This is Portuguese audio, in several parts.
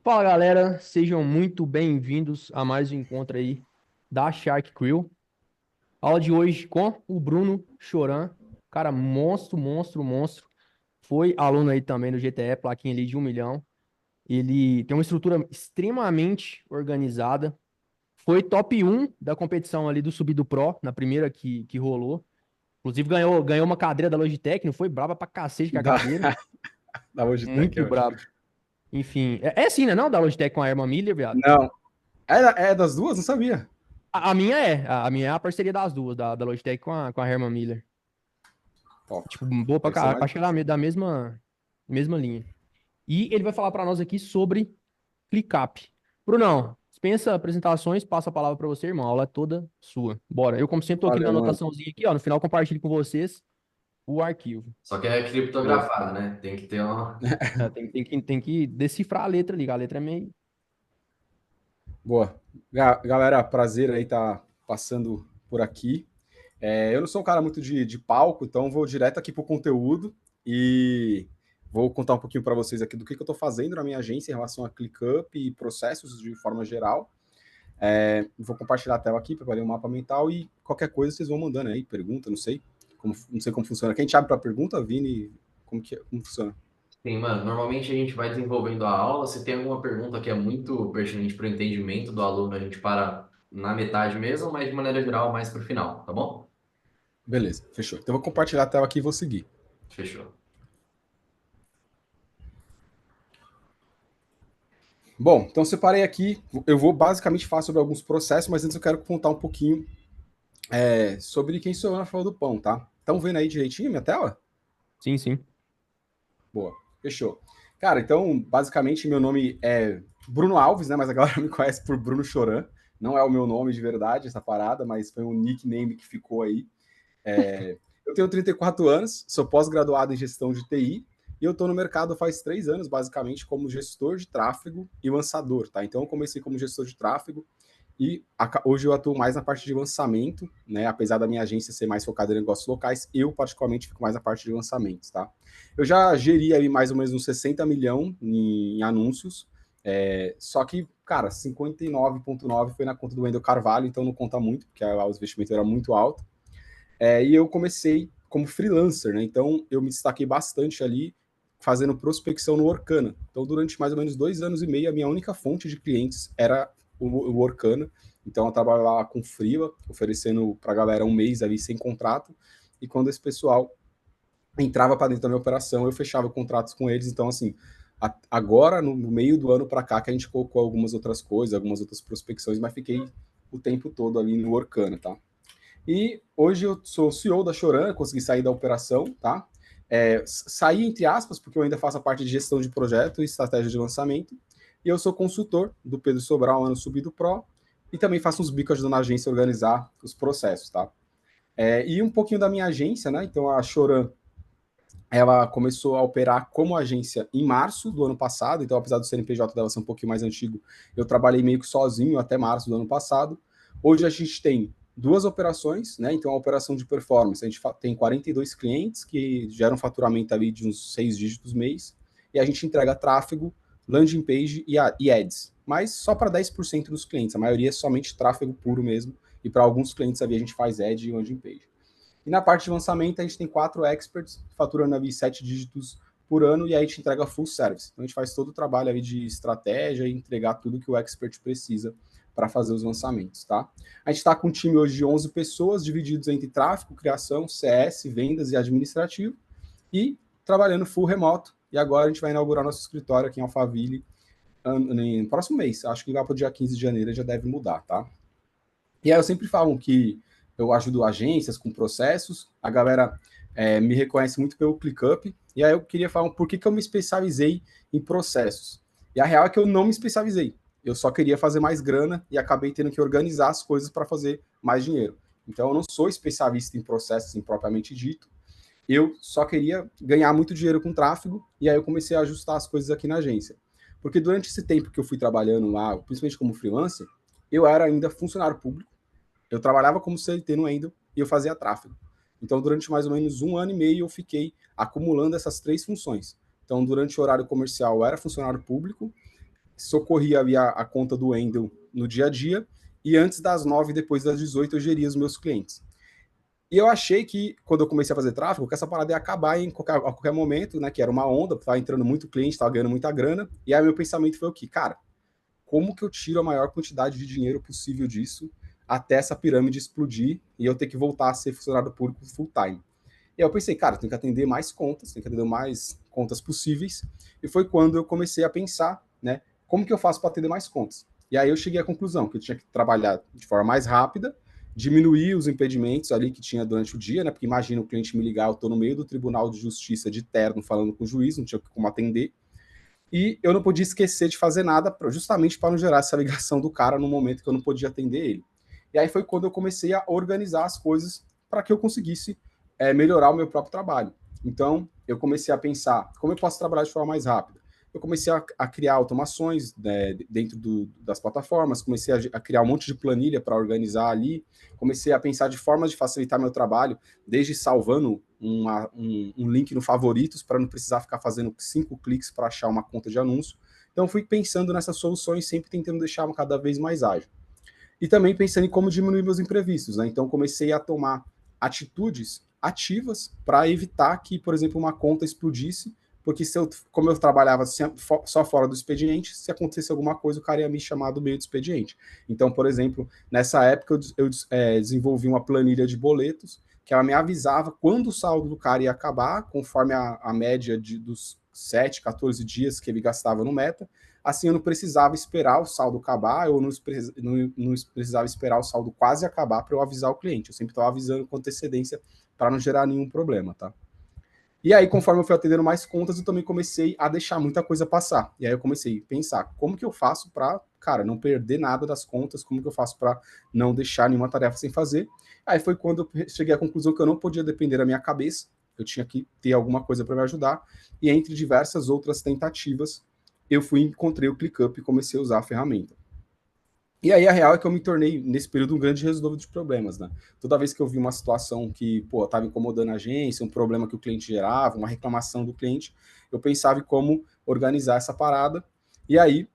Fala galera, sejam muito bem-vindos a mais um encontro aí da Shark Crew. Aula de hoje com o Bruno Choran, cara, monstro, monstro, monstro. Foi aluno aí também do GTE, plaquinha ali de 1 milhão. Ele tem uma estrutura extremamente organizada. Foi top 1 da competição ali do Subido Pro, na primeira que rolou. Inclusive ganhou uma cadeira da Logitech, não foi braba pra cacete com a Da, cadeira. da Logitech, Muito eu acho. brabo. Enfim, é assim, né? Não, da Logitech com a Herman Miller, viado. Não. É das duas? Não sabia. A minha é a parceria das duas, da Logitech com a Herman Miller. Top. Tipo, boa pra Deve ser caralho, mais. acho que é da mesma linha. E ele vai falar pra nós aqui sobre ClickUp. Brunão, dispensa apresentações, passa a palavra pra você, irmão. A aula é toda sua. Bora. Eu, como sempre, tô aqui na Valeu, mano. anotaçãozinha aqui, ó. No final, compartilho com vocês o arquivo. Só que é Boa. criptografado, né? Tem que ter uma. É, tem que decifrar a letra ali, a letra é meio. Boa. Galera, prazer aí tá passando por aqui. Eu não sou um cara muito de palco, então vou direto aqui pro conteúdo e vou contar um pouquinho para vocês aqui do que eu estou fazendo na minha agência em relação a ClickUp e processos de forma geral. Vou compartilhar a tela aqui, preparei um mapa mental e qualquer coisa vocês vão mandando aí, pergunta, não sei como funciona. Quem te abre para pergunta, Vini, como funciona? Sim, mano. Normalmente a gente vai desenvolvendo a aula. Se tem alguma pergunta que é muito pertinente para o entendimento do aluno, a gente para na metade mesmo, mas de maneira geral, mais para o final, tá bom? Beleza, fechou. Então eu vou compartilhar a tela aqui e vou seguir. Fechou. Bom, então separei aqui, eu vou basicamente falar sobre alguns processos, mas antes eu quero contar um pouquinho sobre quem sou eu na fila do pão, tá? Estão vendo aí direitinho a minha tela? Sim, sim. Boa, fechou. Cara, então, basicamente, meu nome é Bruno Alves, né? Mas a galera me conhece por Bruno Choran. Não é o meu nome de verdade, essa parada, mas foi um nickname que ficou aí. Eu tenho 34 anos, sou pós-graduado em gestão de TI e eu estou no mercado faz 3 anos, basicamente, como gestor de tráfego e lançador, tá? Então, eu comecei como gestor de tráfego e hoje eu atuo mais na parte de lançamento, né? Apesar da minha agência ser mais focada em negócios locais, eu particularmente fico mais na parte de lançamentos, tá? Eu já geri aí mais ou menos uns 60 milhões em anúncios, só que, cara, 59,9 foi na conta do Wendel Carvalho, então não conta muito, porque lá os investimentos eram muito altos. E eu comecei como freelancer, né? Então eu me destaquei bastante ali fazendo prospecção no Orkana. Então, durante mais ou menos 2 anos e meio, a minha única fonte de clientes era o Orkana. Então, eu trabalhava com freela, oferecendo para a galera um mês ali sem contrato. E quando esse pessoal entrava para dentro da minha operação, eu fechava contratos com eles. Então, assim, agora, no meio do ano para cá, que a gente colocou algumas outras coisas, algumas outras prospecções, mas fiquei o tempo todo ali no Orkana, tá? E hoje eu sou CEO da Choran, consegui sair da operação, tá? Saí, entre aspas, porque eu ainda faço a parte de gestão de projeto e estratégia de lançamento. E eu sou consultor do Pedro Sobral lá no Subido Pro. E também faço uns bicos ajudando a agência a organizar os processos, tá? E um pouquinho da minha agência, né? Então a Choran, ela começou a operar como agência em março do ano passado. Então, apesar do CNPJ dela ser um pouquinho mais antigo, eu trabalhei meio que sozinho até março do ano passado. Hoje a gente tem duas operações, né? Então, a operação de performance, a gente tem 42 clientes que geram faturamento ali de uns 6 dígitos mês, e a gente entrega tráfego, landing page e ads, mas só para 10% dos clientes, a maioria é somente tráfego puro mesmo, e para alguns clientes ali a gente faz ad e landing page. E na parte de lançamento, a gente tem 4 experts faturando ali 7 dígitos por ano e aí a gente entrega full service. Então a gente faz todo o trabalho ali de estratégia e entregar tudo que o expert precisa para fazer os lançamentos, tá? A gente está com um time hoje de 11 pessoas, divididos entre tráfego, criação, CS, vendas e administrativo, e trabalhando full remoto. E agora a gente vai inaugurar nosso escritório aqui em Alphaville no próximo mês. Acho que lá para o dia 15 de janeiro já deve mudar, tá? E aí eu sempre falo que eu ajudo agências com processos, a galera me reconhece muito pelo ClickUp, e aí eu queria falar por que eu me especializei em processos. E a real é que eu não me especializei, eu só queria fazer mais grana e acabei tendo que organizar as coisas para fazer mais dinheiro. Então eu não sou especialista em processos em propriamente dito, eu só queria ganhar muito dinheiro com tráfego, e aí eu comecei a ajustar as coisas aqui na agência. Porque durante esse tempo que eu fui trabalhando lá, principalmente como freelancer, eu era ainda funcionário público, eu trabalhava como CLT no Endo e eu fazia tráfego. Então, durante mais ou menos 1 ano e meio, eu fiquei acumulando essas 3 funções. Então, durante o horário comercial, eu era funcionário público, socorria ali a conta do Wendel no dia a dia, e antes das 9, depois das 18, eu geria os meus clientes. E eu achei que, quando eu comecei a fazer tráfego, que essa parada ia acabar a qualquer momento, né? Que era uma onda, tava entrando muito cliente, tava ganhando muita grana. E aí meu pensamento foi o quê? Cara, como que eu tiro a maior quantidade de dinheiro possível disso até essa pirâmide explodir e eu ter que voltar a ser funcionário público full time? E aí eu pensei, cara, tem que atender mais contas, tem que atender mais contas possíveis. E foi quando eu comecei a pensar, né? Como que eu faço para atender mais contas? E aí eu cheguei à conclusão que eu tinha que trabalhar de forma mais rápida, diminuir os impedimentos ali que tinha durante o dia, né? Porque imagina o cliente me ligar, eu estou no meio do Tribunal de Justiça de terno falando com o juiz, não tinha como atender. E eu não podia esquecer de fazer nada, justamente para não gerar essa ligação do cara no momento que eu não podia atender ele. E aí foi quando eu comecei a organizar as coisas para que eu conseguisse melhorar o meu próprio trabalho. Então, eu comecei a pensar como eu posso trabalhar de forma mais rápida. Eu comecei a criar automações, né, dentro das plataformas, comecei a criar um monte de planilha para organizar ali, comecei a pensar de formas de facilitar meu trabalho, desde salvando um link no favoritos para não precisar ficar fazendo 5 cliques para achar uma conta de anúncio. Então, fui pensando nessas soluções, sempre tentando deixar cada vez mais ágil. E também pensando em como diminuir meus imprevistos, né? Então, comecei a tomar atitudes ativas para evitar que, por exemplo, uma conta explodisse, porque como eu trabalhava só fora do expediente, se acontecesse alguma coisa, o cara ia me chamar do meio do expediente. Então, por exemplo, nessa época eu desenvolvi uma planilha de boletos que ela me avisava quando o saldo do cara ia acabar, conforme a média dos 7, 14 dias que ele gastava no meta. Assim, eu não precisava esperar o saldo acabar, eu não precisava esperar o saldo quase acabar para eu avisar o cliente. Eu sempre estava avisando com antecedência para não gerar nenhum problema, tá? E aí, conforme eu fui atendendo mais contas, eu também comecei a deixar muita coisa passar. E aí eu comecei a pensar, como que eu faço para, cara, não perder nada das contas, como que eu faço para não deixar nenhuma tarefa sem fazer. Aí foi quando eu cheguei à conclusão que eu não podia depender da minha cabeça, eu tinha que ter alguma coisa para me ajudar. E entre diversas outras tentativas, eu encontrei o ClickUp e comecei a usar a ferramenta. E aí a real é que eu me tornei, nesse período, um grande resolvedor de problemas, né? Toda vez que eu vi uma situação que, pô, estava incomodando a agência, um problema que o cliente gerava, uma reclamação do cliente, eu pensava em como organizar essa parada. E aí,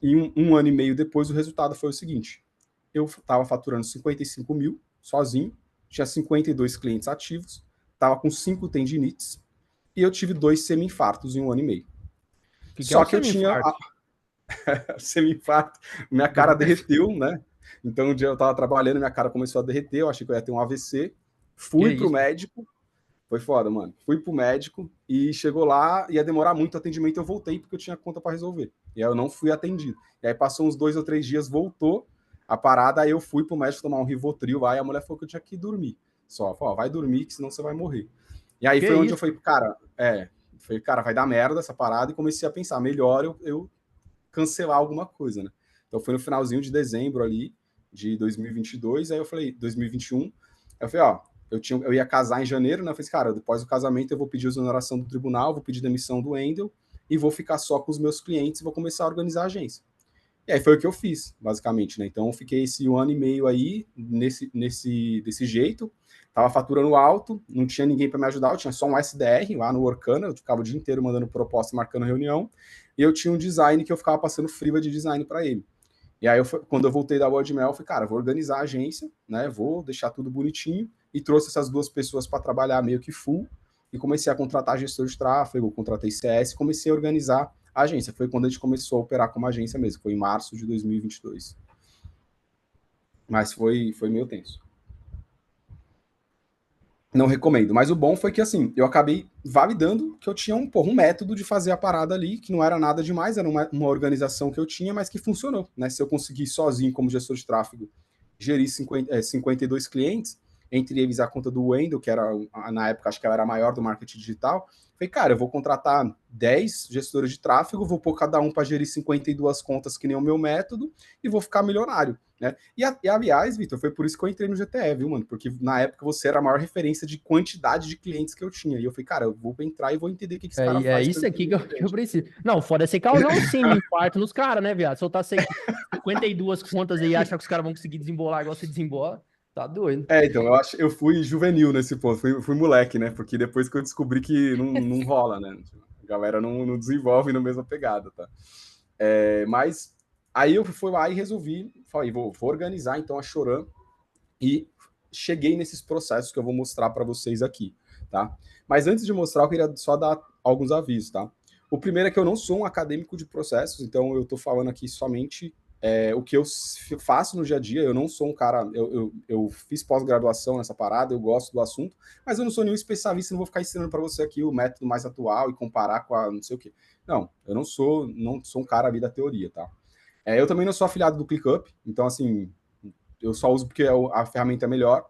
em um ano e meio depois, o resultado foi o seguinte. Eu estava faturando 55 mil, sozinho, tinha 52 clientes ativos, estava com 5 tendinites, e eu tive 2 semi-infartos em um ano e meio. Que é Só o que eu tinha semi-infarto? semi-infarto, minha cara derreteu, né? Então, um dia eu tava trabalhando, minha cara começou a derreter, eu achei que eu ia ter um AVC. Que Fui pro isso? médico, foi foda, mano. Fui pro médico e chegou lá, ia demorar muito o atendimento, eu voltei porque eu tinha conta para resolver. E aí eu não fui atendido. E aí passou uns 2 ou 3 dias, voltou a parada, aí eu fui pro médico tomar um Rivotril lá, e a mulher falou que eu tinha que dormir. Só, falou, ó, vai dormir que senão você vai morrer. E aí Que foi onde eu isso? falei, cara, vai dar merda essa parada, e comecei a pensar, melhor eu cancelar alguma coisa, né? Então foi no finalzinho de dezembro ali, de 2022, aí eu falei, 2021, eu falei, ó, eu ia casar em janeiro, né? Eu falei, cara, depois do casamento eu vou pedir exoneração do tribunal, vou pedir demissão do Wendel e vou ficar só com os meus clientes e vou começar a organizar a agência. E aí foi o que eu fiz, basicamente, né? Então eu fiquei esse 1 ano e meio aí desse jeito, tava faturando alto, não tinha ninguém para me ajudar, eu tinha só um SDR lá no Workana, eu ficava o dia inteiro mandando proposta, marcando reunião, e eu tinha um design que eu ficava passando freela de design para ele. E aí, quando eu voltei da Lua de Mel, eu falei, cara, vou organizar a agência, né? Vou deixar tudo bonitinho. E trouxe essas 2 pessoas para trabalhar meio que full. E comecei a contratar gestor de tráfego, contratei CS, comecei a organizar a agência. Foi quando a gente começou a operar como agência mesmo. Foi em março de 2022. Mas foi meio tenso. Não recomendo. Mas o bom foi que, assim, eu acabei validando que eu tinha um método de fazer a parada ali, que não era nada demais, era uma organização que eu tinha, mas que funcionou, né? Se eu conseguir sozinho, como gestor de tráfego, gerir 52 clientes, entre eles a conta do Wendel, que era, na época, acho que ela era a maior do marketing digital, falei, cara, eu vou contratar 10 gestores de tráfego, vou pôr cada um para gerir 52 contas, que nem o meu método, e vou ficar milionário. Né? E aliás, Vitor, foi por isso que eu entrei no GTE, viu, mano? Porque na época você era a maior referência de quantidade de clientes que eu tinha. E eu falei, cara, eu vou entrar e vou entender o que esse cara É faz. isso aqui que eu preciso. Não, foda você causar um semi-infarto nos caras, né, viado? Soltar 52 contas aí e achar que os caras vão conseguir desembolar igual você desembola. Tá doido. Então, eu fui juvenil nesse ponto, fui moleque, né? Porque depois que eu descobri que não rola, né? A galera não desenvolve na mesma pegada, tá? Mas aí eu fui lá e resolvi, falei, vou organizar então a Choran e cheguei nesses processos que eu vou mostrar para vocês aqui, tá? Mas antes de mostrar, eu queria só dar alguns avisos, tá? O primeiro é que eu não sou um acadêmico de processos, então eu tô falando aqui somente o que eu faço no dia a dia. Eu não sou um cara, eu fiz pós-graduação nessa parada, eu gosto do assunto, mas eu não sou nenhum especialista, não vou ficar ensinando para você aqui o método mais atual e comparar com a não sei o quê. Não, eu não sou um cara ali da teoria, tá? Eu também não sou afiliado do ClickUp, então assim, eu só uso porque a ferramenta é melhor.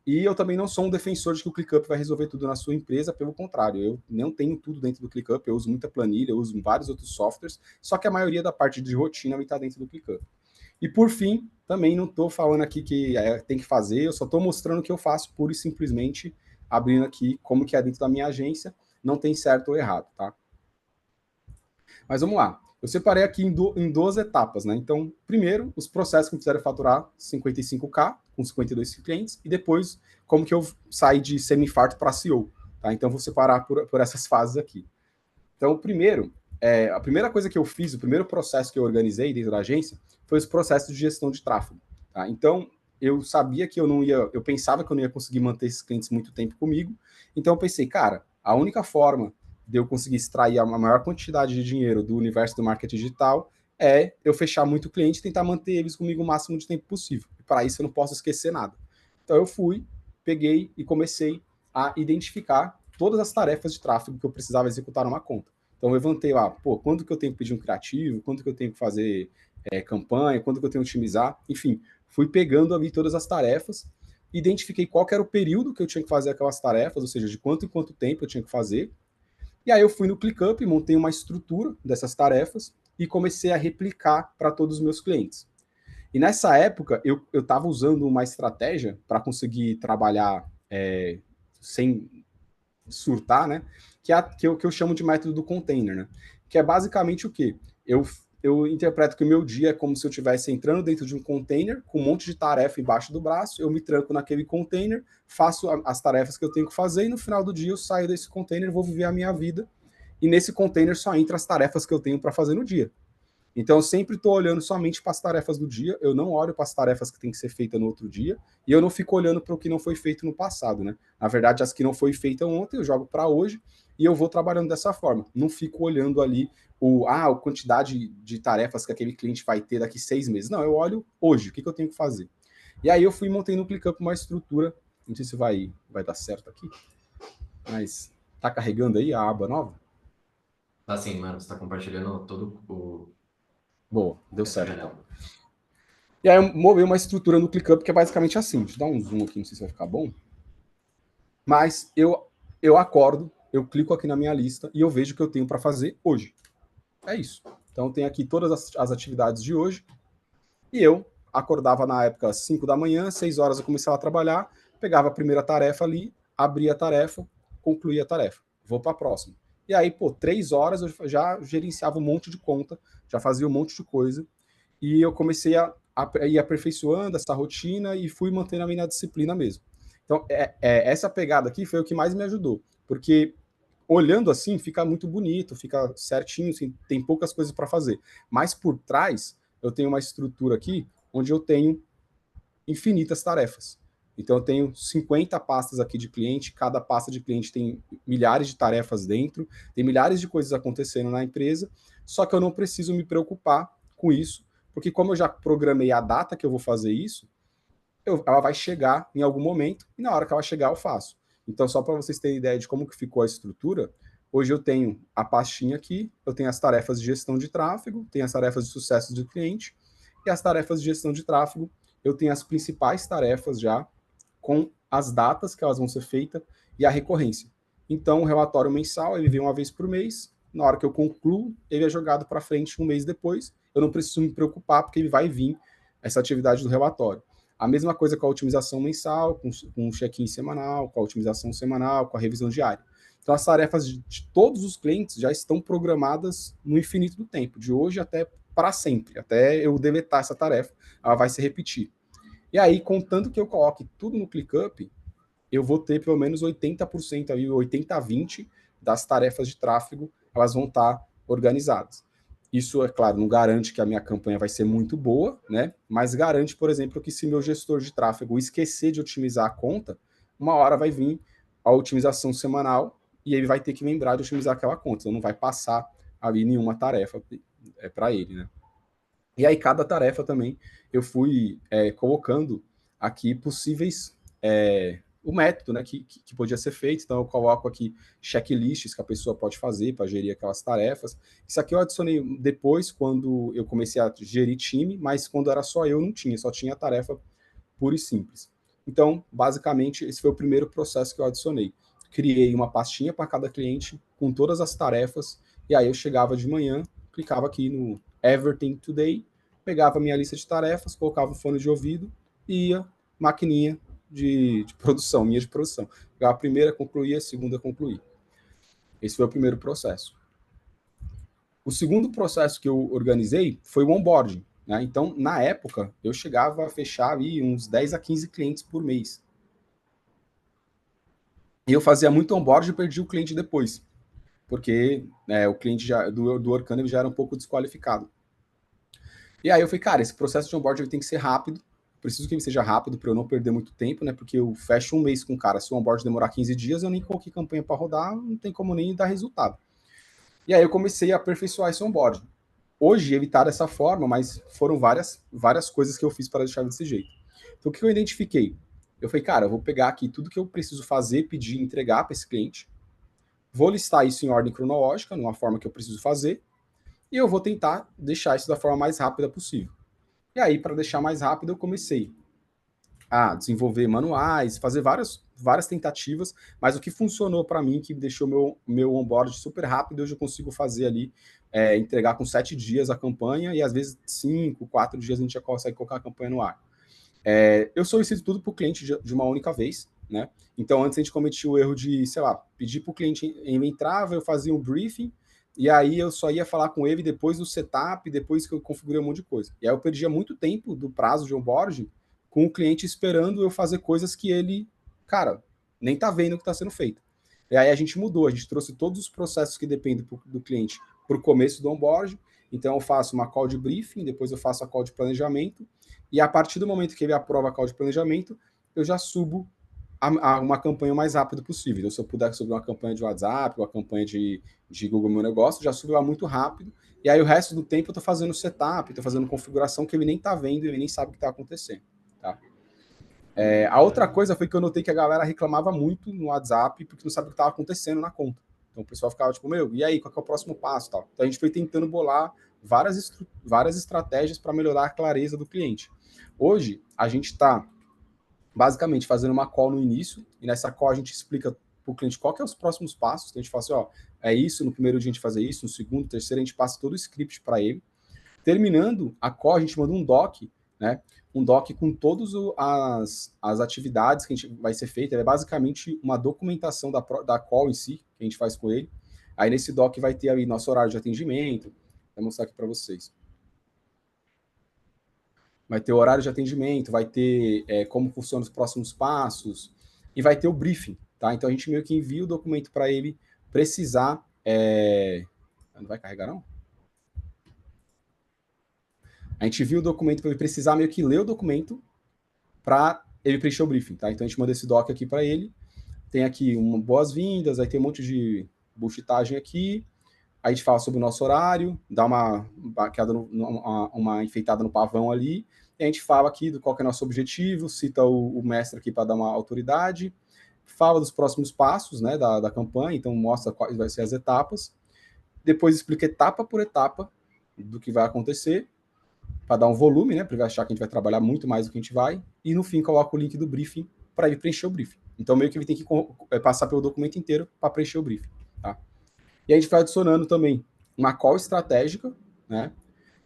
E eu também não sou um defensor de que o ClickUp vai resolver tudo na sua empresa, pelo contrário, eu não tenho tudo dentro do ClickUp, eu uso muita planilha, eu uso vários outros softwares, só que a maioria da parte de rotina vai estar dentro do ClickUp. E por fim, também não estou falando aqui que tem que fazer, eu só estou mostrando o que eu faço pura e simplesmente abrindo aqui como que é dentro da minha agência, não tem certo ou errado, tá? Mas vamos lá. Eu separei aqui em duas etapas, né? Então, primeiro, os processos que me fizeram faturar 55K com 52 clientes, e depois, como que eu saí de semi-farto para CEO, tá? Então, vou separar por essas fases aqui. Então, primeiro, a primeira coisa que eu fiz, o primeiro processo que eu organizei dentro da agência, foi os processos de gestão de tráfego, tá? Então, eu sabia que eu pensava que eu não ia conseguir manter esses clientes muito tempo comigo, então eu pensei, cara, a única forma de eu conseguir extrair a maior quantidade de dinheiro do universo do marketing digital é eu fechar muito cliente e tentar manter eles comigo o máximo de tempo possível. E para isso eu não posso esquecer nada. Então eu fui, peguei e comecei a identificar todas as tarefas de tráfego que eu precisava executar numa conta. Então eu levantei lá, quanto que eu tenho que pedir um criativo, quanto que eu tenho que fazer campanha, quanto que eu tenho que otimizar, enfim, fui pegando ali todas as tarefas, identifiquei qual que era o período que eu tinha que fazer aquelas tarefas, ou seja, de quanto em quanto tempo eu tinha que fazer, e aí eu fui no ClickUp, montei uma estrutura dessas tarefas e comecei a replicar para todos os meus clientes. E nessa época, eu estava usando uma estratégia para conseguir trabalhar sem surtar, né? Que eu chamo de método do container, né? Que é basicamente o quê? Eu interpreto que o meu dia é como se eu estivesse entrando dentro de um container com um monte de tarefa embaixo do braço, eu me tranco naquele container, faço as tarefas que eu tenho que fazer e no final do dia eu saio desse container, vou viver a minha vida e nesse container só entra as tarefas que eu tenho para fazer no dia. Então, eu sempre estou olhando somente para as tarefas do dia, eu não olho para as tarefas que tem que ser feita no outro dia, e eu não fico olhando para o que não foi feito no passado, né? Na verdade, as que não foi feita ontem, eu jogo para hoje, e eu vou trabalhando dessa forma. Não fico olhando ali a quantidade de tarefas que aquele cliente vai ter daqui 6 meses. Não, eu olho hoje, o que eu tenho que fazer. E aí eu fui montei no ClickUp uma estrutura, não sei se vai dar certo aqui, mas tá carregando aí a aba nova? Tá assim, mano, você tá compartilhando todo o... Boa, deu essa certo então. janela. E aí eu movi uma estrutura no ClickUp que é basicamente assim. Deixa eu dar um zoom aqui, não sei se vai ficar bom. Mas eu acordo, eu clico aqui na minha lista e eu vejo o que eu tenho para fazer hoje. É isso. Então tem aqui todas as atividades de hoje. E eu acordava na época às 5 da manhã, 6 horas eu começava a trabalhar, pegava a primeira tarefa ali, abria a tarefa, concluía a tarefa. Vou para a próxima. E aí, 3 horas eu já gerenciava um monte de conta, já fazia um monte de coisa. E eu comecei a ir aperfeiçoando essa rotina e fui mantendo a minha disciplina mesmo. Então, essa pegada aqui foi o que mais me ajudou, porque olhando assim fica muito bonito, fica certinho, assim, tem poucas coisas para fazer. Mas por trás, eu tenho uma estrutura aqui onde eu tenho infinitas tarefas. Então, eu tenho 50 pastas aqui de cliente, cada pasta de cliente tem milhares de tarefas dentro, tem milhares de coisas acontecendo na empresa, só que eu não preciso me preocupar com isso, porque como eu já programei a data que eu vou fazer isso, ela vai chegar em algum momento, e na hora que ela chegar eu faço. Então, só para vocês terem ideia de como que ficou a estrutura, hoje eu tenho a pastinha aqui, eu tenho as tarefas de gestão de tráfego, tenho as tarefas de sucesso do cliente, e as tarefas de gestão de tráfego, eu tenho as principais tarefas já, com as datas que elas vão ser feitas e a recorrência. Então, o relatório mensal, ele vem uma vez por mês, na hora que eu concluo, ele é jogado para frente um mês depois, eu não preciso me preocupar, porque ele vai vir essa atividade do relatório. A mesma coisa com a otimização mensal, com o check-in semanal, com a otimização semanal, com a revisão diária. Então, as tarefas de todos os clientes já estão programadas no infinito do tempo, de hoje até para sempre, até eu deletar essa tarefa, ela vai se repetir. E aí, contanto que eu coloque tudo no ClickUp, eu vou ter pelo menos 80% aí, 80 a 20 das tarefas de tráfego, elas vão estar organizadas. Isso, é claro, não garante que a minha campanha vai ser muito boa, né? Mas garante, por exemplo, que se meu gestor de tráfego esquecer de otimizar a conta, uma hora vai vir a otimização semanal e ele vai ter que lembrar de otimizar aquela conta. Então não vai passar ali nenhuma tarefa para ele, né? E aí, cada tarefa também, eu fui colocando aqui possíveis, o método, né, que podia ser feito. Então, eu coloco aqui checklists que a pessoa pode fazer para gerir aquelas tarefas. Isso aqui eu adicionei depois, quando eu comecei a gerir time, mas quando era só eu, não tinha, só tinha a tarefa pura e simples. Então, basicamente, esse foi o primeiro processo que eu adicionei. Criei uma pastinha para cada cliente, com todas as tarefas, e aí eu chegava de manhã, clicava aqui no Everything Today, pegava a minha lista de tarefas, colocava o fone de ouvido e ia maquininha de produção, minha de produção. Pegava a primeira, concluía, a segunda, concluía. Esse foi o primeiro processo. O segundo processo que eu organizei foi o onboarding. Né? Então, na época, eu chegava a fechar ali uns 10 a 15 clientes por mês. E eu fazia muito onboarding e perdi o cliente depois, porque o cliente do Orkana já era um pouco desqualificado. E aí eu falei, cara, esse processo de onboarding tem que ser rápido, preciso que ele seja rápido para eu não perder muito tempo, né? Porque eu fecho um mês com o cara, se o onboarding demorar 15 dias, eu nem coloquei campanha para rodar, não tem como nem dar resultado. E aí eu comecei a aperfeiçoar esse onboarding. Hoje ele está dessa forma, mas foram várias coisas que eu fiz para deixar desse jeito. Então o que eu identifiquei? Eu falei, cara, eu vou pegar aqui tudo que eu preciso fazer, pedir, entregar para esse cliente, vou listar isso em ordem cronológica, numa forma que eu preciso fazer, e eu vou tentar deixar isso da forma mais rápida possível. E aí, para deixar mais rápido, eu comecei a desenvolver manuais, fazer várias tentativas, mas o que funcionou para mim, que deixou meu onboard super rápido, hoje eu consigo fazer ali, entregar com 7 dias a campanha, e às vezes 5, 4 dias a gente já consegue colocar a campanha no ar. Eu solicito tudo para o cliente de uma única vez, né? Então, antes a gente cometia o erro de, sei lá, pedir para o cliente, ele entrava, eu fazia um briefing, e aí eu só ia falar com ele depois do setup, depois que eu configurei um monte de coisa. E aí eu perdia muito tempo do prazo de onboarding com o cliente esperando eu fazer coisas que ele, cara, nem tá vendo o que está sendo feito. E aí a gente mudou, a gente trouxe todos os processos que dependem do cliente para o começo do onboarding. Então eu faço uma call de briefing, depois eu faço a call de planejamento, e a partir do momento que ele aprova a call de planejamento, eu já subo a uma campanha o mais rápido possível. Então, se eu puder subir uma campanha de WhatsApp, uma campanha de Google Meu Negócio, já subo ela muito rápido. E aí o resto do tempo eu estou fazendo setup, estou fazendo configuração que ele nem está vendo e ele nem sabe o que está acontecendo. Tá? A outra coisa foi que eu notei que a galera reclamava muito no WhatsApp porque não sabe o que estava acontecendo na conta. Então o pessoal ficava tipo, meu, e aí, qual que é o próximo passo? Tal? Então a gente foi tentando bolar várias estratégias para melhorar a clareza do cliente. Hoje, a gente está basicamente fazendo uma call no início, e nessa call a gente explica para o cliente qual que é os próximos passos. Então a gente fala assim, ó, é isso, no primeiro dia a gente fazer isso, no segundo, terceiro, a gente passa todo o script para ele. Terminando a call, a gente manda um doc, né? Um doc com todas as atividades que a gente vai ser feita. É basicamente uma documentação da call em si, que a gente faz com ele. Aí nesse doc vai ter aí nosso horário de atendimento. Vou mostrar aqui para vocês. Vai ter o horário de atendimento, vai ter como funcionam os próximos passos e vai ter o briefing, tá? Então a gente meio que envia o documento para ele precisar. Não vai carregar, não? A gente envia o documento para ele precisar meio que ler o documento para ele preencher o briefing, tá? Então a gente manda esse doc aqui para ele. Tem aqui boas-vindas, aí tem um monte de bullshitagem aqui. Aí a gente fala sobre o nosso horário, dá uma enfeitada no pavão ali, e a gente fala aqui do qual que é o nosso objetivo, cita o mestre aqui para dar uma autoridade, fala dos próximos passos, né, da campanha, então mostra quais vão ser as etapas, depois explica etapa por etapa do que vai acontecer, para dar um volume, né, para ele achar que a gente vai trabalhar muito mais do que a gente vai, e no fim coloca o link do briefing para ele preencher o briefing. Então meio que ele tem que passar pelo documento inteiro para preencher o briefing, tá? E a gente vai adicionando também uma call estratégica, né?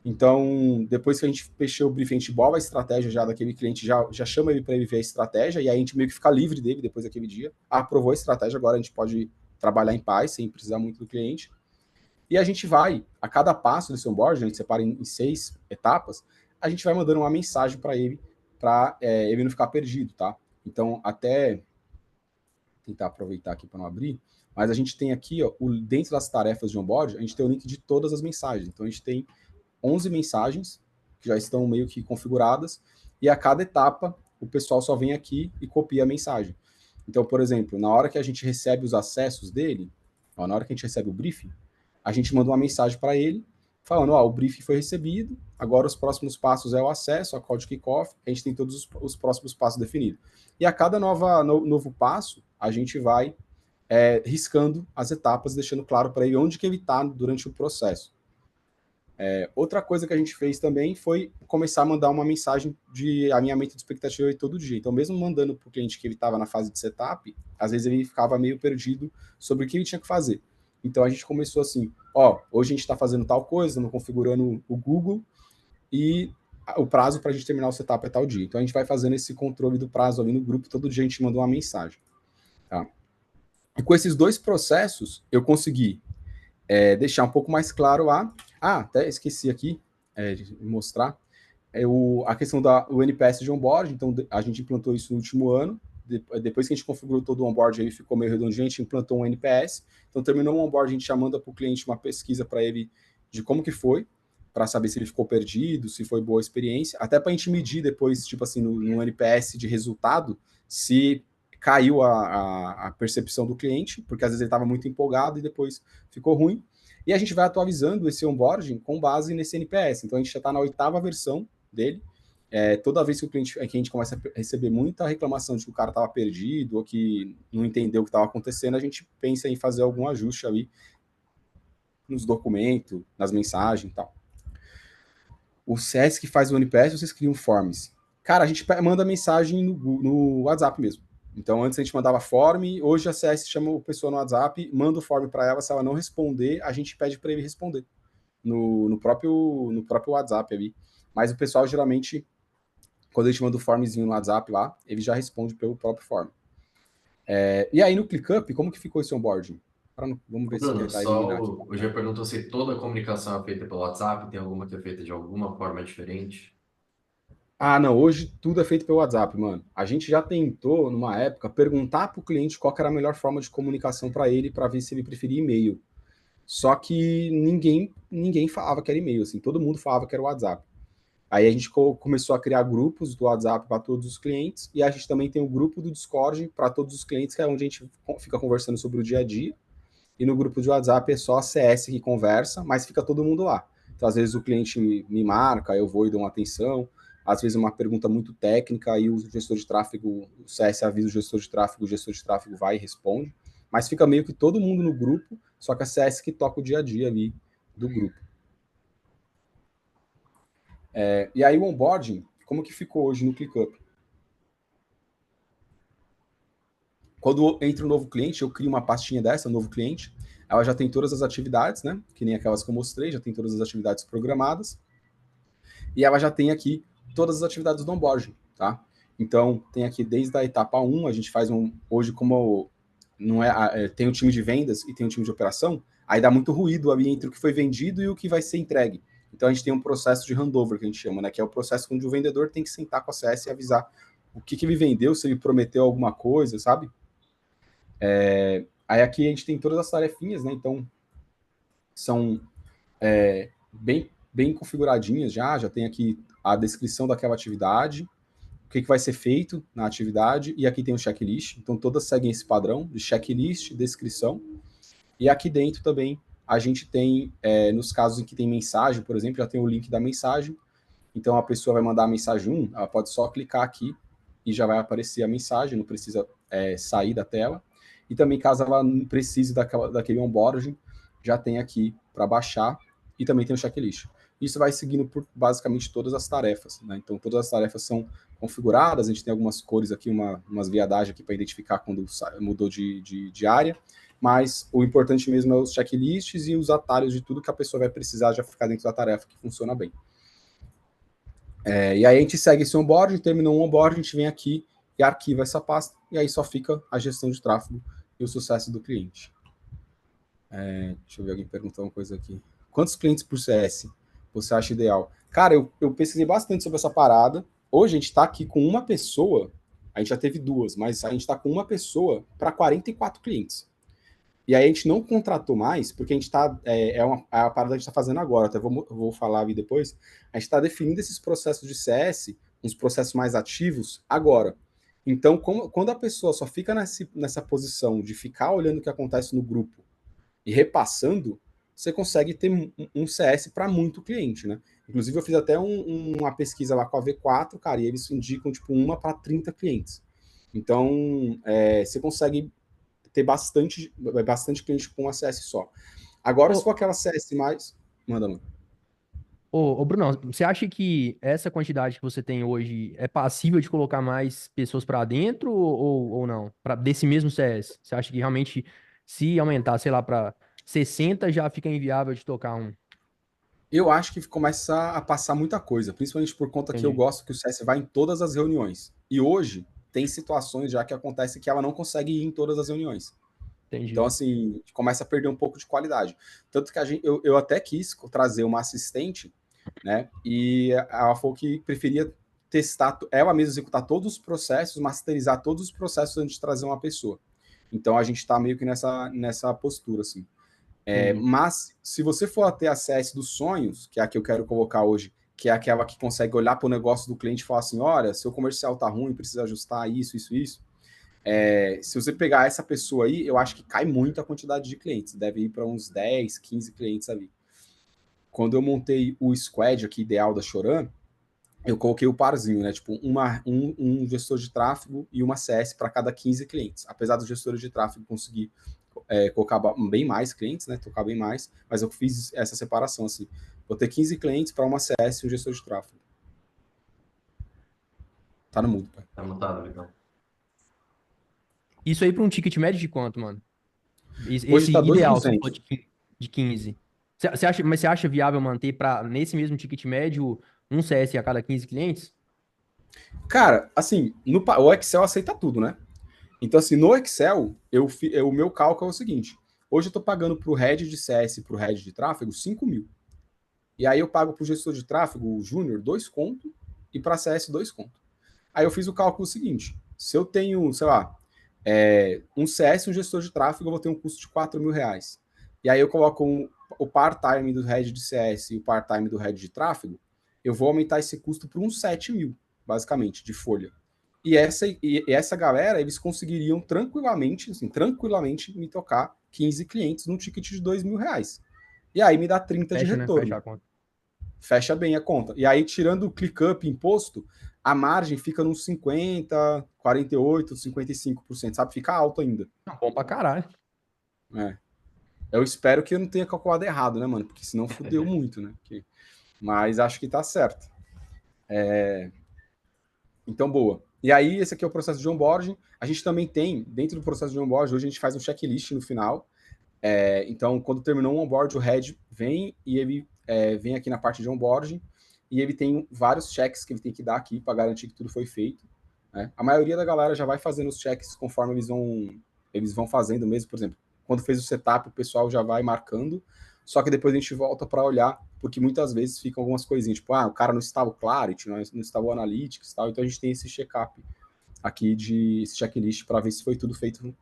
Então, depois que a gente fechou o briefing, a gente bola a estratégia já daquele cliente, já chama ele para ele ver a estratégia, e aí a gente meio que fica livre dele depois daquele dia. Aprovou a estratégia, agora a gente pode trabalhar em paz, sem precisar muito do cliente. E a gente vai, a cada passo desse onboarding, a gente separa em 6 etapas, a gente vai mandando uma mensagem para ele não ficar perdido, tá? Então, até tentar aproveitar aqui para não abrir, Mas a gente tem aqui, ó, dentro das tarefas de onboard, a gente tem o link de todas as mensagens. Então a gente tem 11 mensagens que já estão meio que configuradas, e a cada etapa o pessoal só vem aqui e copia a mensagem. Então, por exemplo, na hora que a gente recebe os acessos dele, ó, na hora que a gente recebe o briefing, a gente manda uma mensagem para ele, falando, ó, o briefing foi recebido, agora os próximos passos é o acesso, a call de kickoff, a gente tem todos os próximos passos definidos. E a cada novo passo, a gente vai riscando as etapas, deixando claro para ele onde que ele está durante o processo. Outra coisa que a gente fez também foi começar a mandar uma mensagem de alinhamento de expectativa todo dia. Então, mesmo mandando para o cliente que ele estava na fase de setup, às vezes ele ficava meio perdido sobre o que ele tinha que fazer. Então, a gente começou assim, ó, hoje a gente está fazendo tal coisa, estamos configurando o Google, e o prazo para a gente terminar o setup é tal dia. Então, a gente vai fazendo esse controle do prazo ali no grupo, todo dia a gente manda uma mensagem. Tá? E com esses dois processos, eu consegui deixar um pouco mais claro até esqueci aqui de mostrar, a questão do NPS de onboard. Então, a gente implantou isso no último ano. Depois que a gente configurou todo o onboard, ele ficou meio redondinho, a gente implantou um NPS. Então, terminou o onboard, a gente já manda para o cliente uma pesquisa para ele de como que foi, para saber se ele ficou perdido, se foi boa a experiência, até para a gente medir depois, tipo assim, no NPS de resultado, se caiu a percepção do cliente, porque às vezes ele estava muito empolgado e depois ficou ruim. E a gente vai atualizando esse onboarding com base nesse NPS. Então, a gente já está na 8ª versão dele. Toda vez que a gente começa a receber muita reclamação de que o cara estava perdido ou que não entendeu o que estava acontecendo, a gente pensa em fazer algum ajuste ali nos documentos, nas mensagens e tal. O CS que faz o NPS, vocês criam forms. Cara, a gente manda mensagem no WhatsApp mesmo. Então, antes a gente mandava form, hoje a CS chama a pessoa no WhatsApp, manda o form para ela, se ela não responder, a gente pede para ele responder no próprio WhatsApp ali. Mas o pessoal, geralmente, quando a gente manda o formzinho no WhatsApp lá, ele já responde pelo próprio form. E aí, no ClickUp, como que ficou esse onboarding? Vamos ver se Bruno, tentar eliminar aqui. o G perguntou se toda a comunicação é feita pelo WhatsApp, tem alguma que é feita de alguma forma diferente? Não, hoje tudo é feito pelo WhatsApp, mano. A gente já tentou, numa época, perguntar para o cliente qual que era a melhor forma de comunicação para ele, para ver se ele preferia e-mail. Só que ninguém falava que era e-mail, assim, todo mundo falava que era o WhatsApp. Aí a gente começou a criar grupos do WhatsApp para todos os clientes, e a gente também tem o grupo do Discord para todos os clientes, que é onde a gente fica conversando sobre o dia a dia. E no grupo de WhatsApp é só a CS que conversa, mas fica todo mundo lá. Então, às vezes o cliente me marca, eu vou e dou uma atenção. Às vezes uma pergunta muito técnica, aí o gestor de tráfego, o CS avisa o gestor de tráfego vai e responde. Mas fica meio que todo mundo no grupo, só que a CS que toca o dia a dia ali do grupo. E aí o onboarding, como que ficou hoje no ClickUp? Quando entra um novo cliente, eu crio uma pastinha dessa, um novo cliente, ela já tem todas as atividades, né? Que nem aquelas que eu mostrei, já tem todas as atividades programadas. E ela já tem aqui todas as atividades do onboarding, tá? Então, tem aqui desde a etapa 1, a gente faz hoje como não tem um time de vendas e tem um time de operação, aí dá muito ruído ali entre o que foi vendido e o que vai ser entregue. Então, a gente tem um processo de handover, que a gente chama, né? Que é o processo onde o vendedor tem que sentar com a CS e avisar o que ele vendeu, se ele prometeu alguma coisa, sabe? Aí aqui a gente tem todas as tarefinhas, né? Então, são bem configuradinhas já tem aqui a descrição daquela atividade, o que vai ser feito na atividade, e aqui tem o checklist. Então, todas seguem esse padrão de checklist, descrição. E aqui dentro também a gente tem, nos casos em que tem mensagem, por exemplo, já tem o link da mensagem. Então, a pessoa vai mandar a mensagem 1, ela pode só clicar aqui e já vai aparecer a mensagem, não precisa sair da tela. E também, caso ela precise daquele onboarding, já tem aqui para baixar, e também tem o checklist. Isso vai seguindo por basicamente todas as tarefas, né? Então, todas as tarefas são configuradas, a gente tem algumas cores aqui, umas viadagens aqui para identificar quando mudou de área, mas o importante mesmo é os checklists e os atalhos de tudo que a pessoa vai precisar já ficar dentro da tarefa, que funciona bem. E aí a gente segue esse onboarding, terminou um onboarding, a gente vem aqui e arquiva essa pasta, e aí só fica a gestão de tráfego e o sucesso do cliente. Deixa eu ver alguém perguntar uma coisa aqui. Quantos clientes por CS você acha ideal? Cara, eu pesquisei bastante sobre essa parada. Hoje a gente está aqui com uma pessoa, a gente já teve duas, mas a gente está com uma pessoa para 44 clientes. E aí a gente não contratou mais, porque a gente está. É a parada que a gente está fazendo agora, até vou falar ali depois. A gente está definindo esses processos de CS, uns processos mais ativos, agora. Então, quando a pessoa só fica nessa posição de ficar olhando o que acontece no grupo e repassando, você consegue ter um CS para muito cliente, né? Inclusive, eu fiz até uma pesquisa lá com a V4, cara, e eles indicam tipo 1 para 30 clientes. Então, você consegue ter bastante cliente com um CS só. Agora, se for Ô, aquela CS mais. Manda, mano. ô, Brunão, você acha que essa quantidade que você tem hoje é passível de colocar mais pessoas pra dentro ou não? Desse mesmo CS? Você acha que realmente, se aumentar, sei lá, pra 60 já fica inviável de tocar um? Eu acho que começa a passar muita coisa, principalmente por conta que eu Entendi, gosto que o CS vá em todas as reuniões. E hoje tem situações já que acontece que ela não consegue ir em todas as reuniões. Então, entendi. assim, começa a perder um pouco de qualidade. Tanto que eu até quis trazer uma assistente, né? E ela falou que preferia testar, ela mesma executar todos os processos, masterizar todos os processos antes de trazer uma pessoa. Então, a gente está meio que nessa postura, assim. Entendi. Mas, se você for até a CS dos sonhos, que é a que eu quero colocar hoje, que é aquela que consegue olhar para o negócio do cliente e falar assim: olha, seu comercial tá ruim, precisa ajustar isso, isso, isso. Se você pegar essa pessoa aí, eu acho que cai muito a quantidade de clientes. Deve ir para uns 10, 15 clientes ali. Quando eu montei o squad aqui ideal da Choran, eu coloquei o parzinho, né? Tipo, um gestor de tráfego e uma CS para cada 15 clientes. Apesar do gestor de tráfego conseguir colocar bem mais clientes, né? Tocar bem mais, mas eu fiz essa separação assim. Vou ter 15 clientes para uma CS e um gestor de tráfego. Tá no mudo, pai. Tá mutado, então. Isso aí pra um ticket médio de quanto, mano? Hoje Esse tá ideal, se for 2.200. de 15. Mas você acha viável manter para nesse mesmo ticket médio um CS a cada 15 clientes? Cara, assim, o Excel aceita tudo, né? Então, assim, no Excel, o meu cálculo é o seguinte: hoje eu estou pagando para o head de CS e para o head de tráfego 5 mil. E aí eu pago para o gestor de tráfego, o júnior, 2 conto, e para CS 2 conto. Aí eu fiz o cálculo seguinte: se eu tenho, sei lá, um CS e um gestor de tráfego, eu vou ter um custo de 4 mil reais. E aí eu coloco o part-time do head de CS e o part-time do head de tráfego, eu vou aumentar esse custo para uns 7 mil, basicamente, de folha. E essa galera, eles conseguiriam tranquilamente, assim, tranquilamente me tocar 15 clientes num ticket de 2 mil reais. E aí me dá 30 de Fecha, né? Fecha retorno. a conta. Fecha bem a conta. E aí, tirando o ClickUp imposto, a margem fica nos 50, 48, 55%, sabe? Fica alto ainda. Não, bom pra caralho. É. Eu espero que eu não tenha calculado errado, né, mano? Porque senão fudeu muito, né? Mas acho que tá certo. Então, boa. E aí, esse aqui é o processo de onboarding. A gente também tem, dentro do processo de onboarding, hoje a gente faz um checklist no final. Então, quando terminou o onboard, o head vem e ele vem aqui na parte de onboarding e ele tem vários checks que ele tem que dar aqui para garantir que tudo foi feito. Né? A maioria da galera já vai fazendo os checks conforme eles vão fazendo mesmo. Por exemplo, quando fez o setup, o pessoal já vai marcando. Só que depois a gente volta para olhar, porque muitas vezes ficam algumas coisinhas, tipo, o cara não estava o Clarity, não estava o Analytics e tal. Então a gente tem esse check-up aqui esse checklist para ver se foi tudo feito